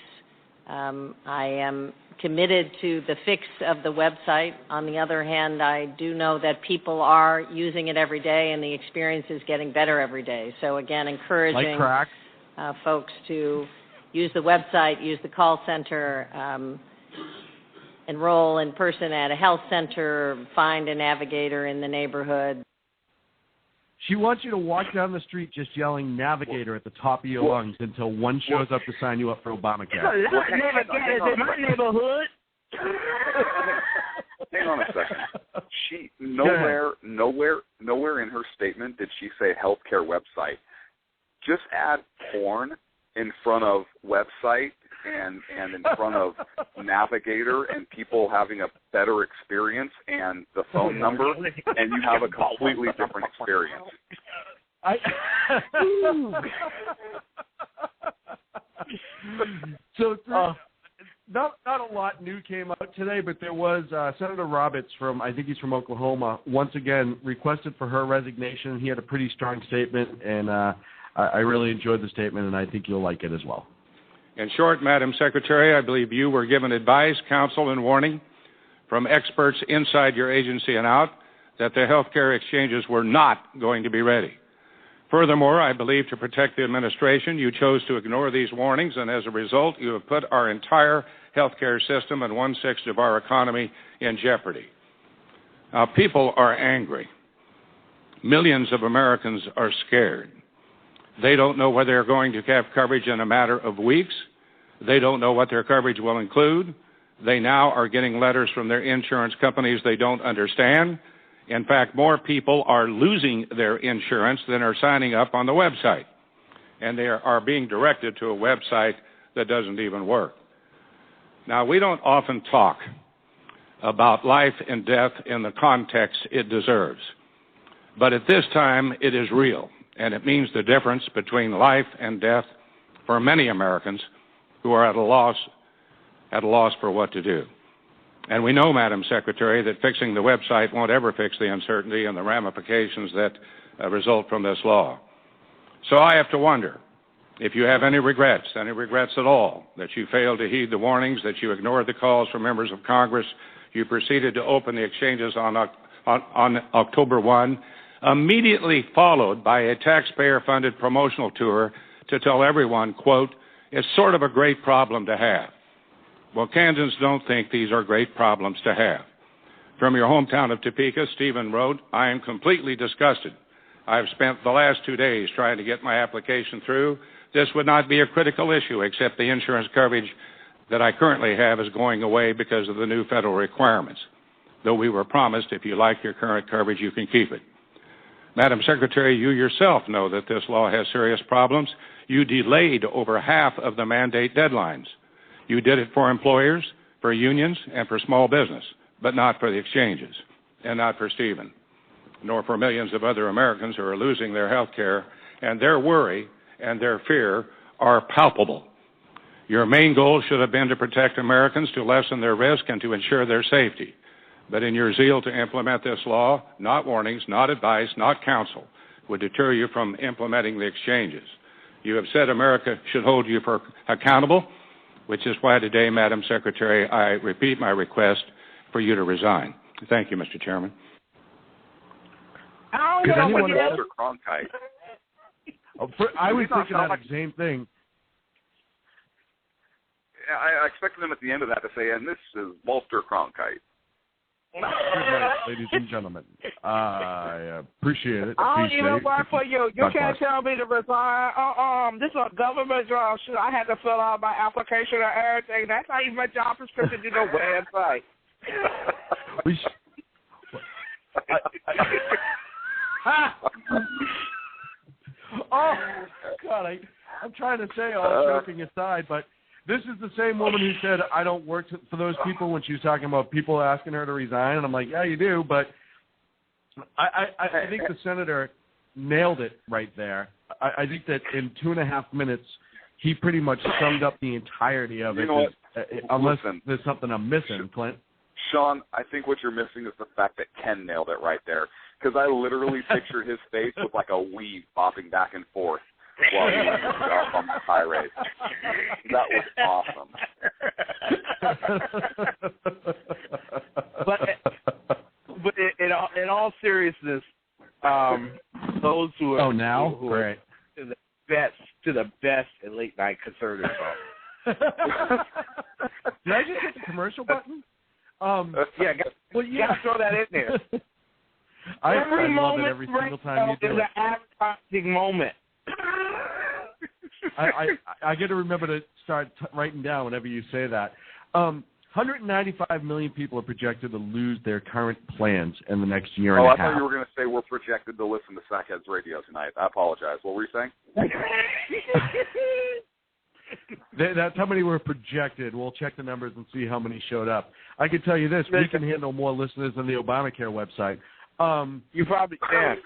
I am committed to the fix of the website. On the other hand, I do know that people are using it every day, and the experience is getting better every day. So, again, encouraging folks to use the website, use the call center, enroll in person at a health center, find a navigator in the neighborhood. She wants you to walk down the street just yelling navigator at the top of your lungs until one shows up to sign you up for Obamacare. Navigators in my neighborhood. Hang on a second. She nowhere in her statement did she say healthcare website. Just add porn in front of website and in front of navigator and people having a better experience and the phone number, and you have a completely different experience. Not a lot new came out today, but there was Senator Roberts he's from Oklahoma, once again requested for her resignation. He had a pretty strong statement, and I really enjoyed the statement, and I think you'll like it as well. In short, Madam Secretary, I believe you were given advice, counsel, and warning from experts inside your agency and out that the health care exchanges were not going to be ready. Furthermore, I believe to protect the administration, you chose to ignore these warnings, and as a result, you have put our entire health care system and 1/6 of our economy in jeopardy. Now, people are angry. Millions of Americans are scared. They don't know whether they're going to have coverage in a matter of weeks. They don't know what their coverage will include. They now are getting letters from their insurance companies they don't understand. In fact, more people are losing their insurance than are signing up on the website. And they are being directed to a website that doesn't even work. Now, we don't often talk about life and death in the context it deserves. But at this time, it is real. And it means the difference between life and death for many Americans who are at a loss for what to do. And we know, Madam Secretary, that fixing the website won't ever fix the uncertainty and the ramifications that result from this law. So I have to wonder if you have any regrets at all, that you failed to heed the warnings, that you ignored the calls from members of Congress, you proceeded to open the exchanges on October 1, immediately followed by a taxpayer-funded promotional tour to tell everyone, quote, it's sort of a great problem to have. Well, Kansans don't think these are great problems to have. From your hometown of Topeka, Stephen wrote, I am completely disgusted. I've spent the last 2 days trying to get my application through. This would not be a critical issue, except the insurance coverage that I currently have is going away because of the new federal requirements. Though we were promised if you like your current coverage, you can keep it. Madam Secretary, you yourself know that this law has serious problems. You delayed over half of the mandate deadlines. You did it for employers, for unions, and for small business, but not for the exchanges, and not for Stephen, nor for millions of other Americans who are losing their health care, and their worry and their fear are palpable. Your main goal should have been to protect Americans, to lessen their risk, and to ensure their safety. But in your zeal to implement this law, not warnings, not advice, not counsel, would deter you from implementing the exchanges. You have said America should hold you accountable, which is why today, Madam Secretary, I repeat my request for you to resign. Thank you, Mr. Chairman. Walter Cronkite. I was thinking that same thing. I expected them at the end of that to say, and this is Walter Cronkite. Good night, ladies and gentlemen. I appreciate it. I don't even work for you. You can't tell me to resign. This is a government job. Shit, I had to fill out my application and everything. That's not even my job description. You know, website. Oh, God, I'm trying to say all joking aside, but this is the same woman who said, I don't work for those people when she was talking about people asking her to resign. And I'm like, yeah, you do. But I think the senator nailed it right there. I think that in 2.5 minutes, he pretty much summed up the entirety of it. Unless there's something I'm missing, Clint. Sean, I think what you're missing is the fact that Ken nailed it right there. Because I literally pictured his face with like a weave bopping back and forth while he went off on the tirade. That was awesome. But in all seriousness, those who are who are to the best in late night conservative talk. Did I just hit the commercial button? Yeah, gotta throw that in there. I love it every single time you do it. It's an advertising moment. I got to remember to start writing down whenever you say that. 195 million people are projected to lose their current plans in the next year and a half. I thought you were going to say we're projected to listen to Sackheads Radio tonight. I apologize. What were you saying? That's how many were projected. We'll check the numbers and see how many showed up. I can tell you this. We can handle more listeners than the Obamacare website. You probably can.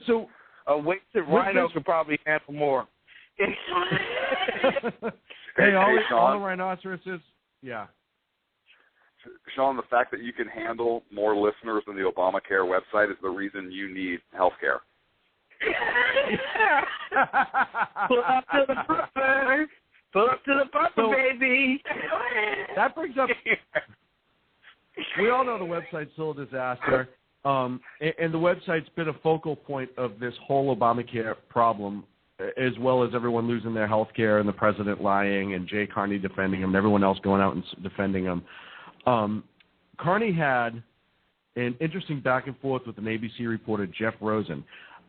So wasted rhinos could probably handle more. Hey, all the rhinoceroses, yeah. Sean, the fact that you can handle more listeners than the Obamacare website is the reason you need health care. Pull up to the bumper. Pull up to the bumper, baby. That brings up... We all know the website's still a disaster, and the website's been a focal point of this whole Obamacare problem, as well as everyone losing their health care and the president lying and Jay Carney defending him and everyone else going out and defending him. Carney had an interesting back and forth with an ABC reporter, Jeff Rosen.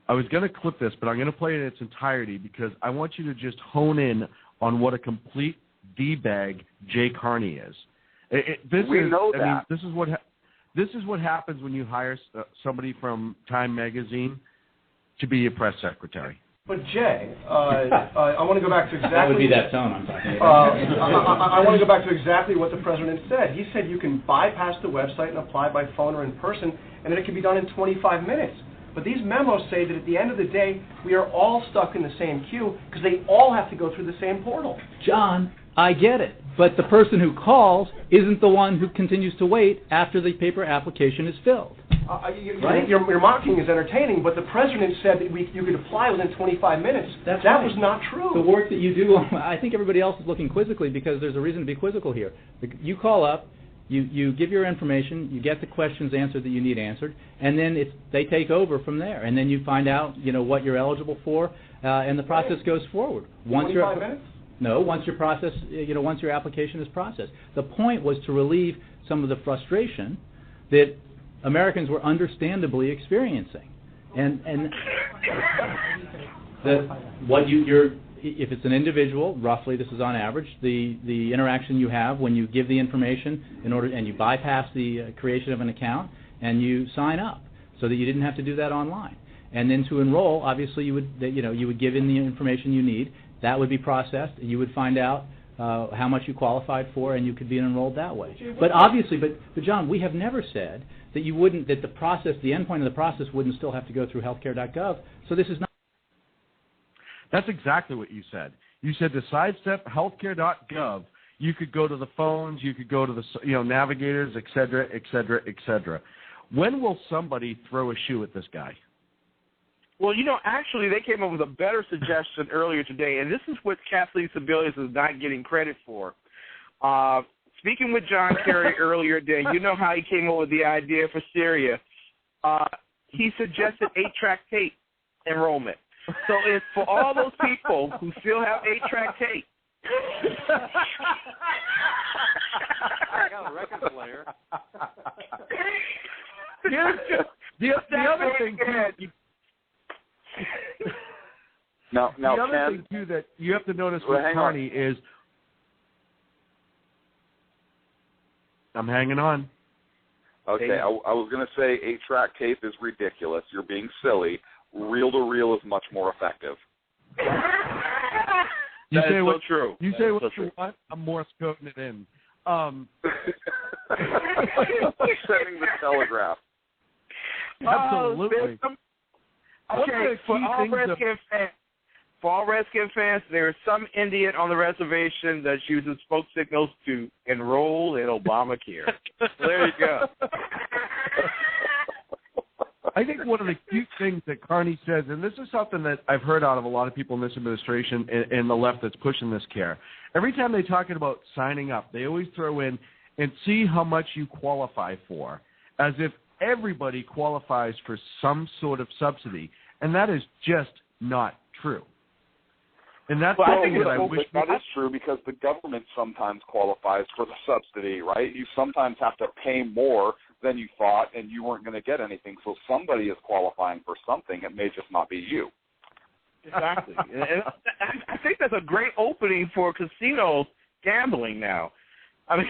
I was going to clip this, but I'm going to play it in its entirety because I want you to just hone in on what a complete D-bag Jay Carney is. This is what happens when you hire somebody from Time Magazine to be your press secretary. But Jay, I want to go back to exactly... That would be that tone I'm talking about. I want to go back to exactly what the president said. He said you can bypass the website and apply by phone or in person, and that it can be done in 25 minutes. But these memos say that at the end of the day, we are all stuck in the same queue because they all have to go through the same portal. John, I get it. But the person who calls isn't the one who continues to wait after the paper application is filled. Right? Your mocking is entertaining, but the president said that you could apply within 25 minutes. That was not true. The work that you do, I think everybody else is looking quizzically because there's a reason to be quizzical here. You call up, you give your information, you get the questions answered that you need answered, and then they take over from there. And then you find out, what you're eligible for, and the process goes forward. 25 minutes? No, once your process, once your application is processed. The point was to relieve some of the frustration that Americans were understandably experiencing, and if it's an individual, roughly this is on average, the interaction you have when you give the information and you bypass the creation of an account and you sign up, so that you didn't have to do that online. And then to enroll, obviously you would give in the information you need. That would be processed. You would find out how much you qualified for, and you could be enrolled that way. But obviously, but John, we have never said that you wouldn't, that the process, the endpoint of the process, wouldn't still have to go through healthcare.gov. So this is not. That's exactly what you said. You said to sidestep healthcare.gov, you could go to the phones, you could go to the navigators, et cetera, et cetera, et cetera. When will somebody throw a shoe at this guy? Well, actually, they came up with a better suggestion earlier today, and this is what Kathleen Sebelius is not getting credit for. Speaking with John Kerry earlier today, you know how he came up with the idea for Syria. he suggested 8-track tape enrollment. So it's for all those people who still have 8-track tape. I got a record player. The other thing, too, now, the other Ken, thing too that you have to notice with Carney is, I'm hanging on. Okay, I was going to say 8-track tape is ridiculous. You're being silly. Reel-to-reel is much more effective. That is so true. You say what you want, I'm Morse coding it in. Sending the telegraph. Absolutely. Okay, for all Redskin fans, there is some Indian on the reservation that uses smoke signals to enroll in Obamacare. There you go. I think one of the cute things that Carney says, and this is something that I've heard out of a lot of people in this administration and the left that's pushing this care, every time they talk about signing up, they always throw in and see how much you qualify for, as if everybody qualifies for some sort of subsidy, and that is just not true. And that's something that I wish that is true, because the government sometimes qualifies for the subsidy, right? You sometimes have to pay more than you thought, and you weren't going to get anything. So somebody is qualifying for something. It may just not be you. Exactly. And I think that's a great opening for casino gambling now. I mean,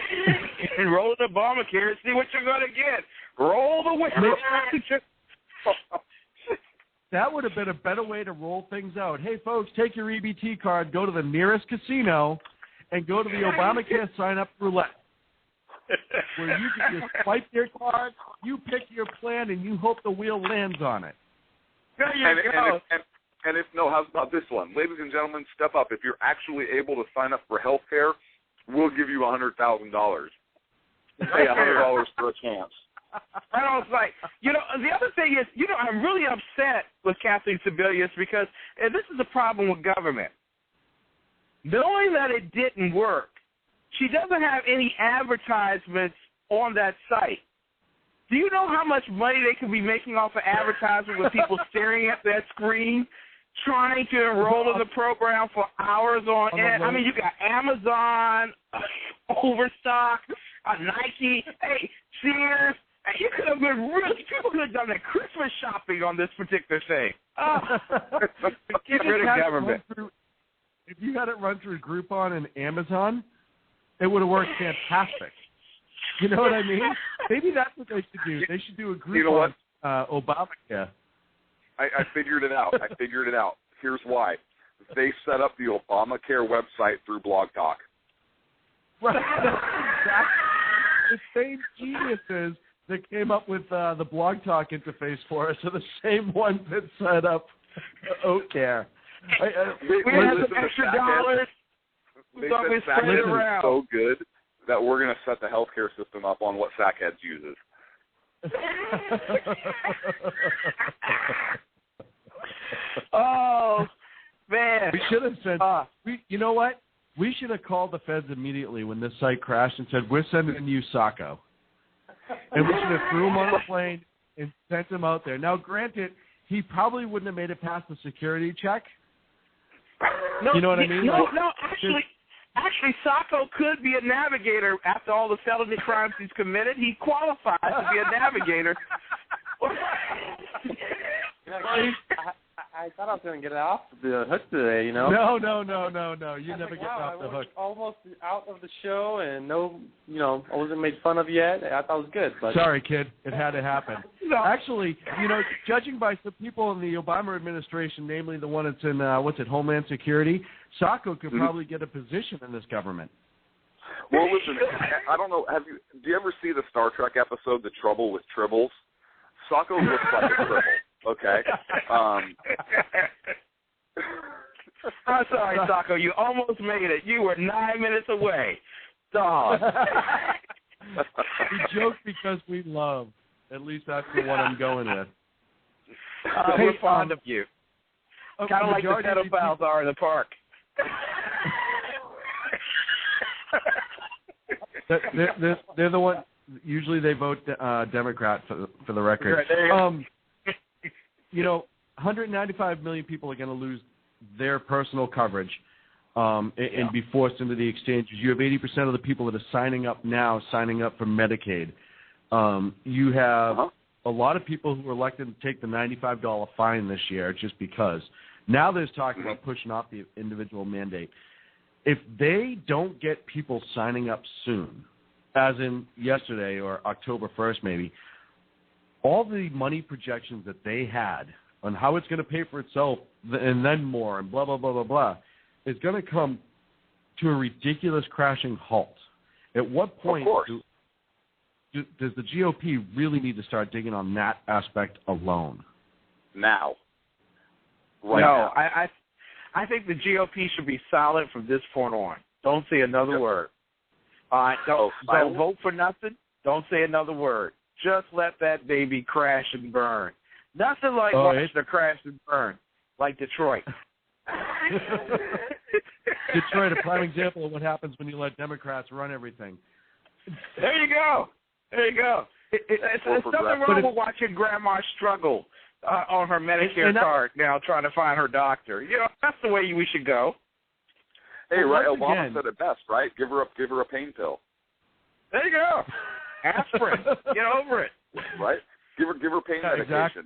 enroll in Obamacare and see what you're going to get. Roll the winner. That would have been a better way to roll things out. Hey, folks, take your EBT card, go to the nearest casino, and go to the Obamacare sign-up roulette, where you can just swipe your card, you pick your plan, and you hope the wheel lands on it. There you go. And if no, how about this one? Ladies and gentlemen, step up. If you're actually able to sign up for health care, we'll give you $100,000. Pay $100 for a chance. And I was like, the other thing is, I'm really upset with Kathleen Sebelius because this is the problem with government. Knowing that it didn't work, she doesn't have any advertisements on that site. Do you know how much money they could be making off of advertising with people staring at that screen, trying to enroll in the program for hours on end? I mean, you got Amazon, Overstock, Nike, Sears. You could have been people could have done their Christmas shopping on this particular thing. Get rid of government. If you had it run through Groupon and Amazon, it would have worked fantastic. You know what I mean? Maybe that's what they should do. They should do a Groupon Obamacare. I figured it out. Here's why. They set up the Obamacare website through Blog Talk. Right. The same geniuses that came up with the Blog Talk interface for us are the same ones that set up OCare. We had some extra dollars. They said SACHEADS is so good that we're going to set the healthcare system up on what SACHEADS uses. Oh, man. We should have said, you know what? We should have called the feds immediately when this site crashed and said, we're sending you Sacco. And we should have threw him on a plane and sent him out there. Now, granted, he probably wouldn't have made it past the security check. No, you know what I mean? No, actually, Sacco could be a navigator after all the felony crimes he's committed. He qualifies to be a navigator. I thought I was going to get off the hook today, No. You never get off the hook. Almost out of the show, and I wasn't made fun of yet. I thought it was good. But sorry, kid. It had to happen. No. Actually, judging by some people in the Obama administration, namely the one that's in, Homeland Security, Sacco could probably get a position in this government. Well, listen, I don't know. Do you ever see the Star Trek episode, The Trouble with Tribbles? Sacco looks like a tribble. Okay. I'm sorry, Sacco. You almost made it. You were 9 minutes away. Dog. We joke because we love. At least that's the one I'm going with. We're fond of you. Kind of like the pedophiles are in the park. They're the one. Usually they vote Democrat for the record. 195 million people are going to lose their personal coverage and be forced into the exchanges. You have 80% of the people that are signing up for Medicaid. You have a lot of people who are elected to take the $95 fine this year just because. Now there's talk about pushing off the individual mandate. If they don't get people signing up soon, as in yesterday or October 1st maybe, all the money projections that they had on how it's going to pay for itself and then more and blah, blah, blah, blah, blah, is going to come to a ridiculous crashing halt. At what point does the GOP really need to start digging on that aspect alone? Now. Now. I think the GOP should be silent from this point on. Don't say another word. Don't vote for nothing. Don't say another word. Just let that baby crash and burn. Nothing like watching the crash and burn, like Detroit. Detroit, a prime example of what happens when you let Democrats run everything. There you go. There's something wrong with watching Grandma struggle on her Medicare card now, trying to find her doctor. That's the way we should go. Hey, right? Obama said it best, right? Give her a pain pill. There you go. Aspirin. Get over it. Right? Give her pain medication. Exactly.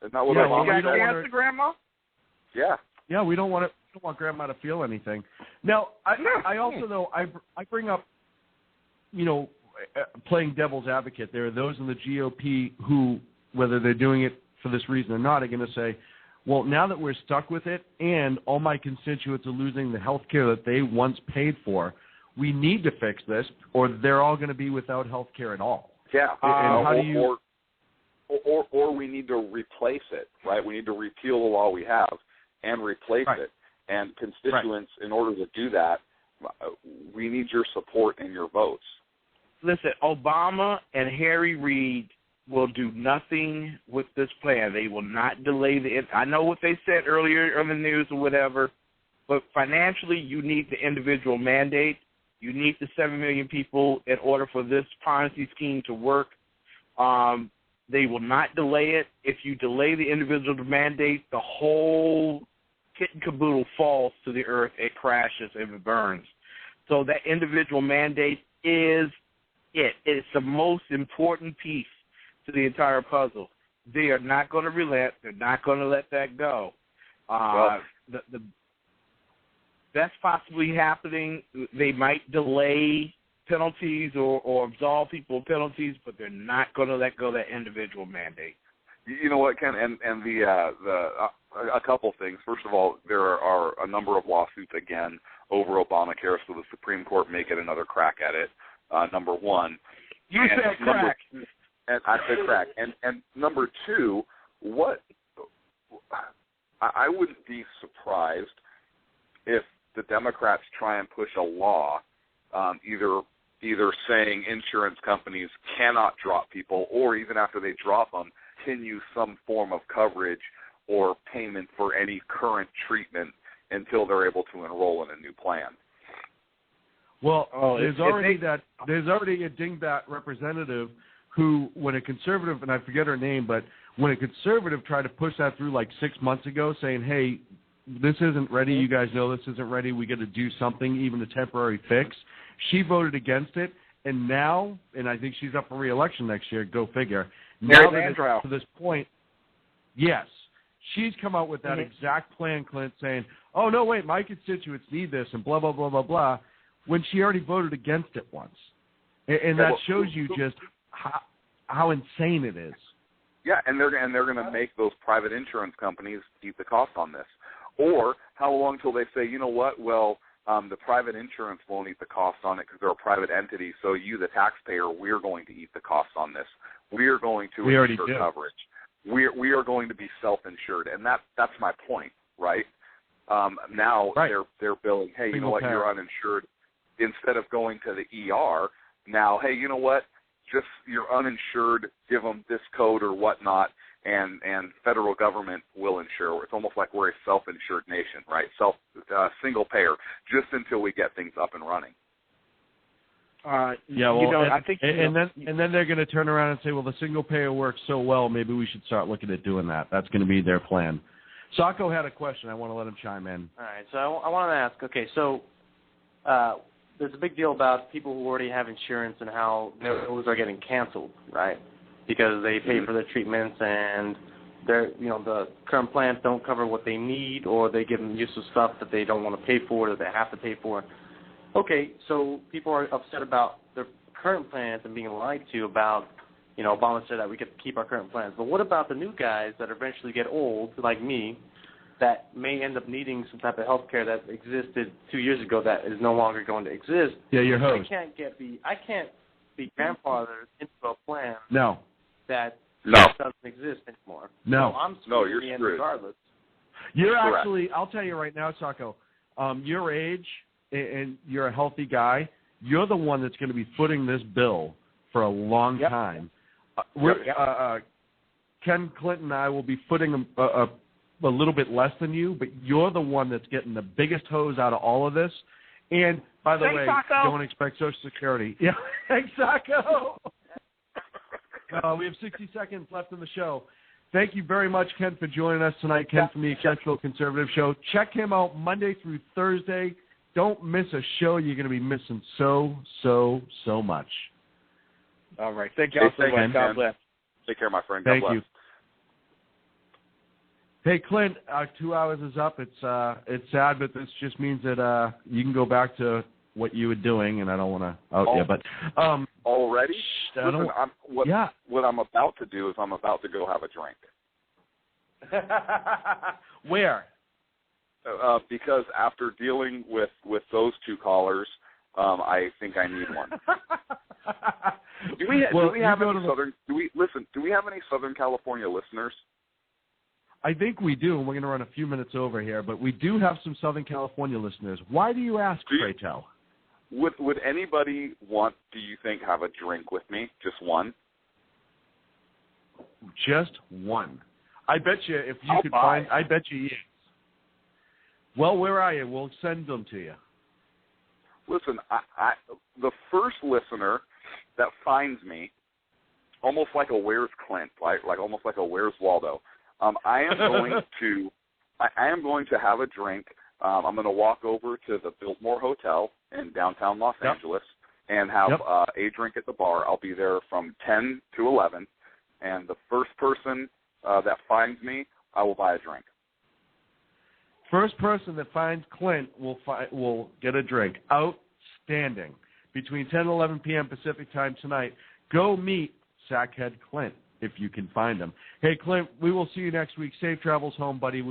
Isn't that what Obama said? You got cancer, Grandma? Yeah. Yeah, we don't want Grandma to feel anything. Now, I also though I bring up, playing devil's advocate. There are those in the GOP who, whether they're doing it for this reason or not, are going to say, well, now that we're stuck with it and all my constituents are losing the health care that they once paid for, we need to fix this or they're all going to be without health care at all. Yeah. And how do you... Or we need to replace it, right? We need to repeal the law we have and replace it. And constituents, in order to do that, we need your support and your votes. Listen, Obama and Harry Reid will do nothing with this plan. They will not delay I know what they said earlier on the news or whatever, but financially you need the individual mandate. You need the 7 million people in order for this Ponzi scheme to work. They will not delay it. If you delay the individual mandate, the whole kit and caboodle falls to the earth. It crashes and it burns. So that individual mandate is it. It's the most important piece to the entire puzzle. They are not going to relent. They're not going to let that go. The best possibly happening, they might delay penalties or absolve people of penalties, but they're not going to let go of that individual mandate. You know what, Ken, and a couple things. First of all, there are a number of lawsuits again over Obamacare, so the Supreme Court may get another crack at it. Number one, you said crack. And I said crack. And number two, I wouldn't be surprised if the Democrats try and push a law, either saying insurance companies cannot drop people, or even after they drop them, continue some form of coverage or payment for any current treatment until they're able to enroll in a new plan. Well, there's already a dingbat representative who, when a conservative, and I forget her name, but when a conservative tried to push that through like 6 months ago, saying, hey, this isn't ready, you guys know this isn't ready, we got to do something, even a temporary fix, she voted against it, and now, and I think she's up for re-election next year, go figure, now that it's to this point, yes, she's come out with that exact plan, Clint, saying, oh, no, wait, my constituents need this, and blah, blah, blah, blah, blah, when she already voted against it once. And that shows you just how insane it is. Yeah, and they're going to make those private insurance companies eat the cost on this. Or how long till they say, you know what, well, the private insurance won't eat the cost on it because they're a private entity, so you, the taxpayer, we're going to eat the cost on this. We are going to ensure coverage. We are going to be self-insured, and that's my point, right? Now they're billing, hey, you know what, you're uninsured. Instead of going to the ER, now, hey, you know what, just you're uninsured, give them this code or whatnot, and federal government will insure. It's almost like we're a self-insured nation, right? Single payer, just until we get things up and running. Yeah, well, you know, I think, and then they're going to turn around and say, well, the single payer works so well, maybe we should start looking at doing that. That's going to be their plan. Sacco had a question. I want to let him chime in. All right, so I wanted to ask, okay, so there's a big deal about people who already have insurance and how those are getting canceled, right? Because they pay for their treatments and the current plans don't cover what they need, or they give them useless stuff that they don't want to pay for, that they have to pay for. Okay, so people are upset about their current plans and being lied to about, Obama said that we could keep our current plans. But what about the new guys that eventually get old, like me, that may end up needing some type of health care that existed 2 years ago that is no longer going to exist? Yeah, your host. I can't be grandfathered into a plan that doesn't exist anymore. No. So I'm screwed in the end regardless. You're actually, I'll tell you right now, Sacco, your age and you're a healthy guy, you're the one that's going to be footing this bill for a long time. Ken Clinton and I will be footing a little bit less than you, but you're the one that's getting the biggest hose out of all of this. And, by the way, don't expect Social Security. Yeah, thanks, Sacco. We have 60 seconds left in the show. Thank you very much, Ken, for joining us tonight. Ken from the Exceptional Conservative Show. Check him out Monday through Thursday. Don't miss a show. You're going to be missing so much. All right. Thank you all so much. God bless. Take care, my friend. God bless. Thank you. Hey, Clint, 2 hours is up. It's sad, but this just means that you can go back to what you were doing, and I don't want to out you, but already? Listen, what I'm about to do is I'm about to go have a drink. Where? Because after dealing with those two callers, I think I need one. Do we have any Southern California listeners? I think we do, and we're going to run a few minutes over here, but we do have some Southern California listeners. Why do you ask, pray tell? Would anybody want, do you think, have a drink with me? Just one? Just one. I bet you if you could find, I bet you yes. Well, where are you? We'll send them to you. Listen, the first listener that finds me, almost like a Where's Clint, like almost like a Where's Waldo, I am going to have a drink. I'm going to walk over to the Biltmore Hotel in downtown Los Angeles and have a drink at the bar. I'll be there from 10 to 11, and the first person that finds me, I will buy a drink. First person that finds Clint will get a drink. Outstanding. Between 10 and 11 p.m. Pacific time tonight, go meet Sackhead Clint if you can find him. Hey, Clint, we will see you next week. Safe travels home, buddy.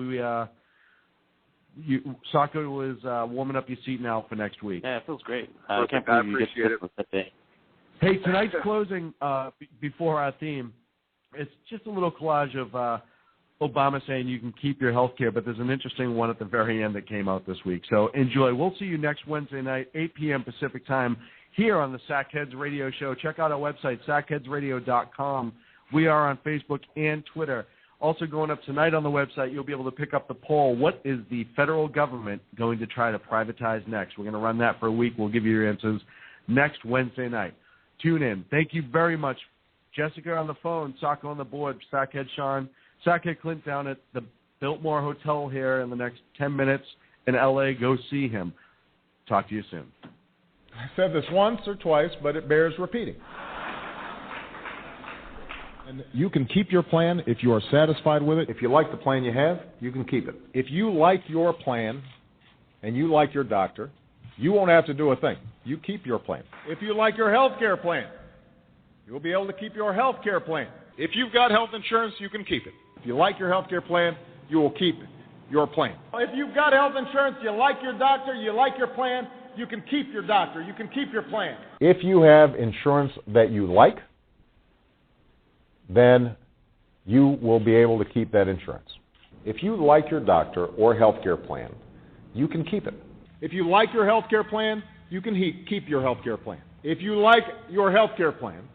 Sacco was warming up your seat now for next week. Yeah, it feels great. I can't believe you get to that day. Hey, tonight's closing, before our theme, it's just a little collage of Obama saying you can keep your health care, but there's an interesting one at the very end that came out this week. So enjoy. We'll see you next Wednesday night, 8 p.m. Pacific time, here on the Sackheads Radio Show. Check out our website, sackheadsradio.com. We are on Facebook and Twitter. Also going up tonight on the website, you'll be able to pick up the poll. What is the federal government going to try to privatize next? We're going to run that for a week. We'll give you your answers next Wednesday night. Tune in. Thank you very much. Jessica on the phone, Sacco on the board, Sackhead Sean, Sackhead Clint down at the Biltmore Hotel here in the next 10 minutes in L.A. Go see him. Talk to you soon. I said this once or twice, but it bears repeating. And you can keep your plan if you are satisfied with it. If you like the plan you have, you can keep it. If you like your plan and you like your doctor, you won't have to do a thing. You keep your plan. If you like your health care plan, you'll be able to keep your health care plan. If you've got health insurance, you can keep it. If you like your health care plan, you will keep your plan. If you've got health insurance, you like your doctor, you like your plan, you can keep your doctor, you can keep your plan. If you have insurance that you like, then you will be able to keep that insurance. If you like your doctor or health care plan, you can keep it. If you like your health care plan, you can keep your health care plan. If you like your health care plan,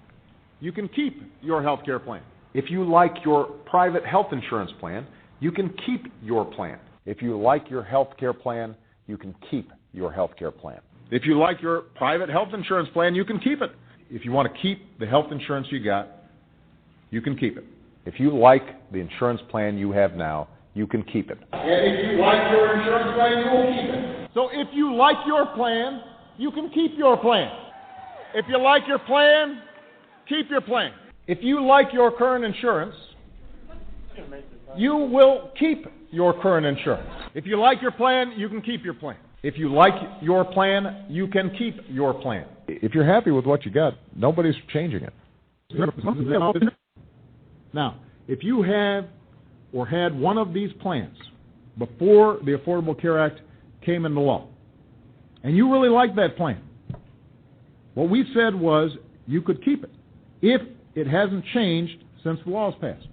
you can keep your health care plan. If you like your private health insurance plan, you can keep your plan. If you like your health care plan, you can keep your health care plan. If you like your private health insurance plan, you can keep it. If you want to keep the health insurance you got, you can keep it. If you like the insurance plan you have now, you can keep it. And if you like your insurance plan, you will keep it. So if you like your plan, you can keep your plan. If you like your plan, keep your plan. If you like your current insurance, you will keep your current insurance. If you like your plan, you can keep your plan. If you like your plan, you can keep your plan. If you're happy with what you got, nobody's changing it. Now, if you have or had one of these plans before the Affordable Care Act came into law, and you really liked that plan, what we said was you could keep it if it hasn't changed since the law's passed.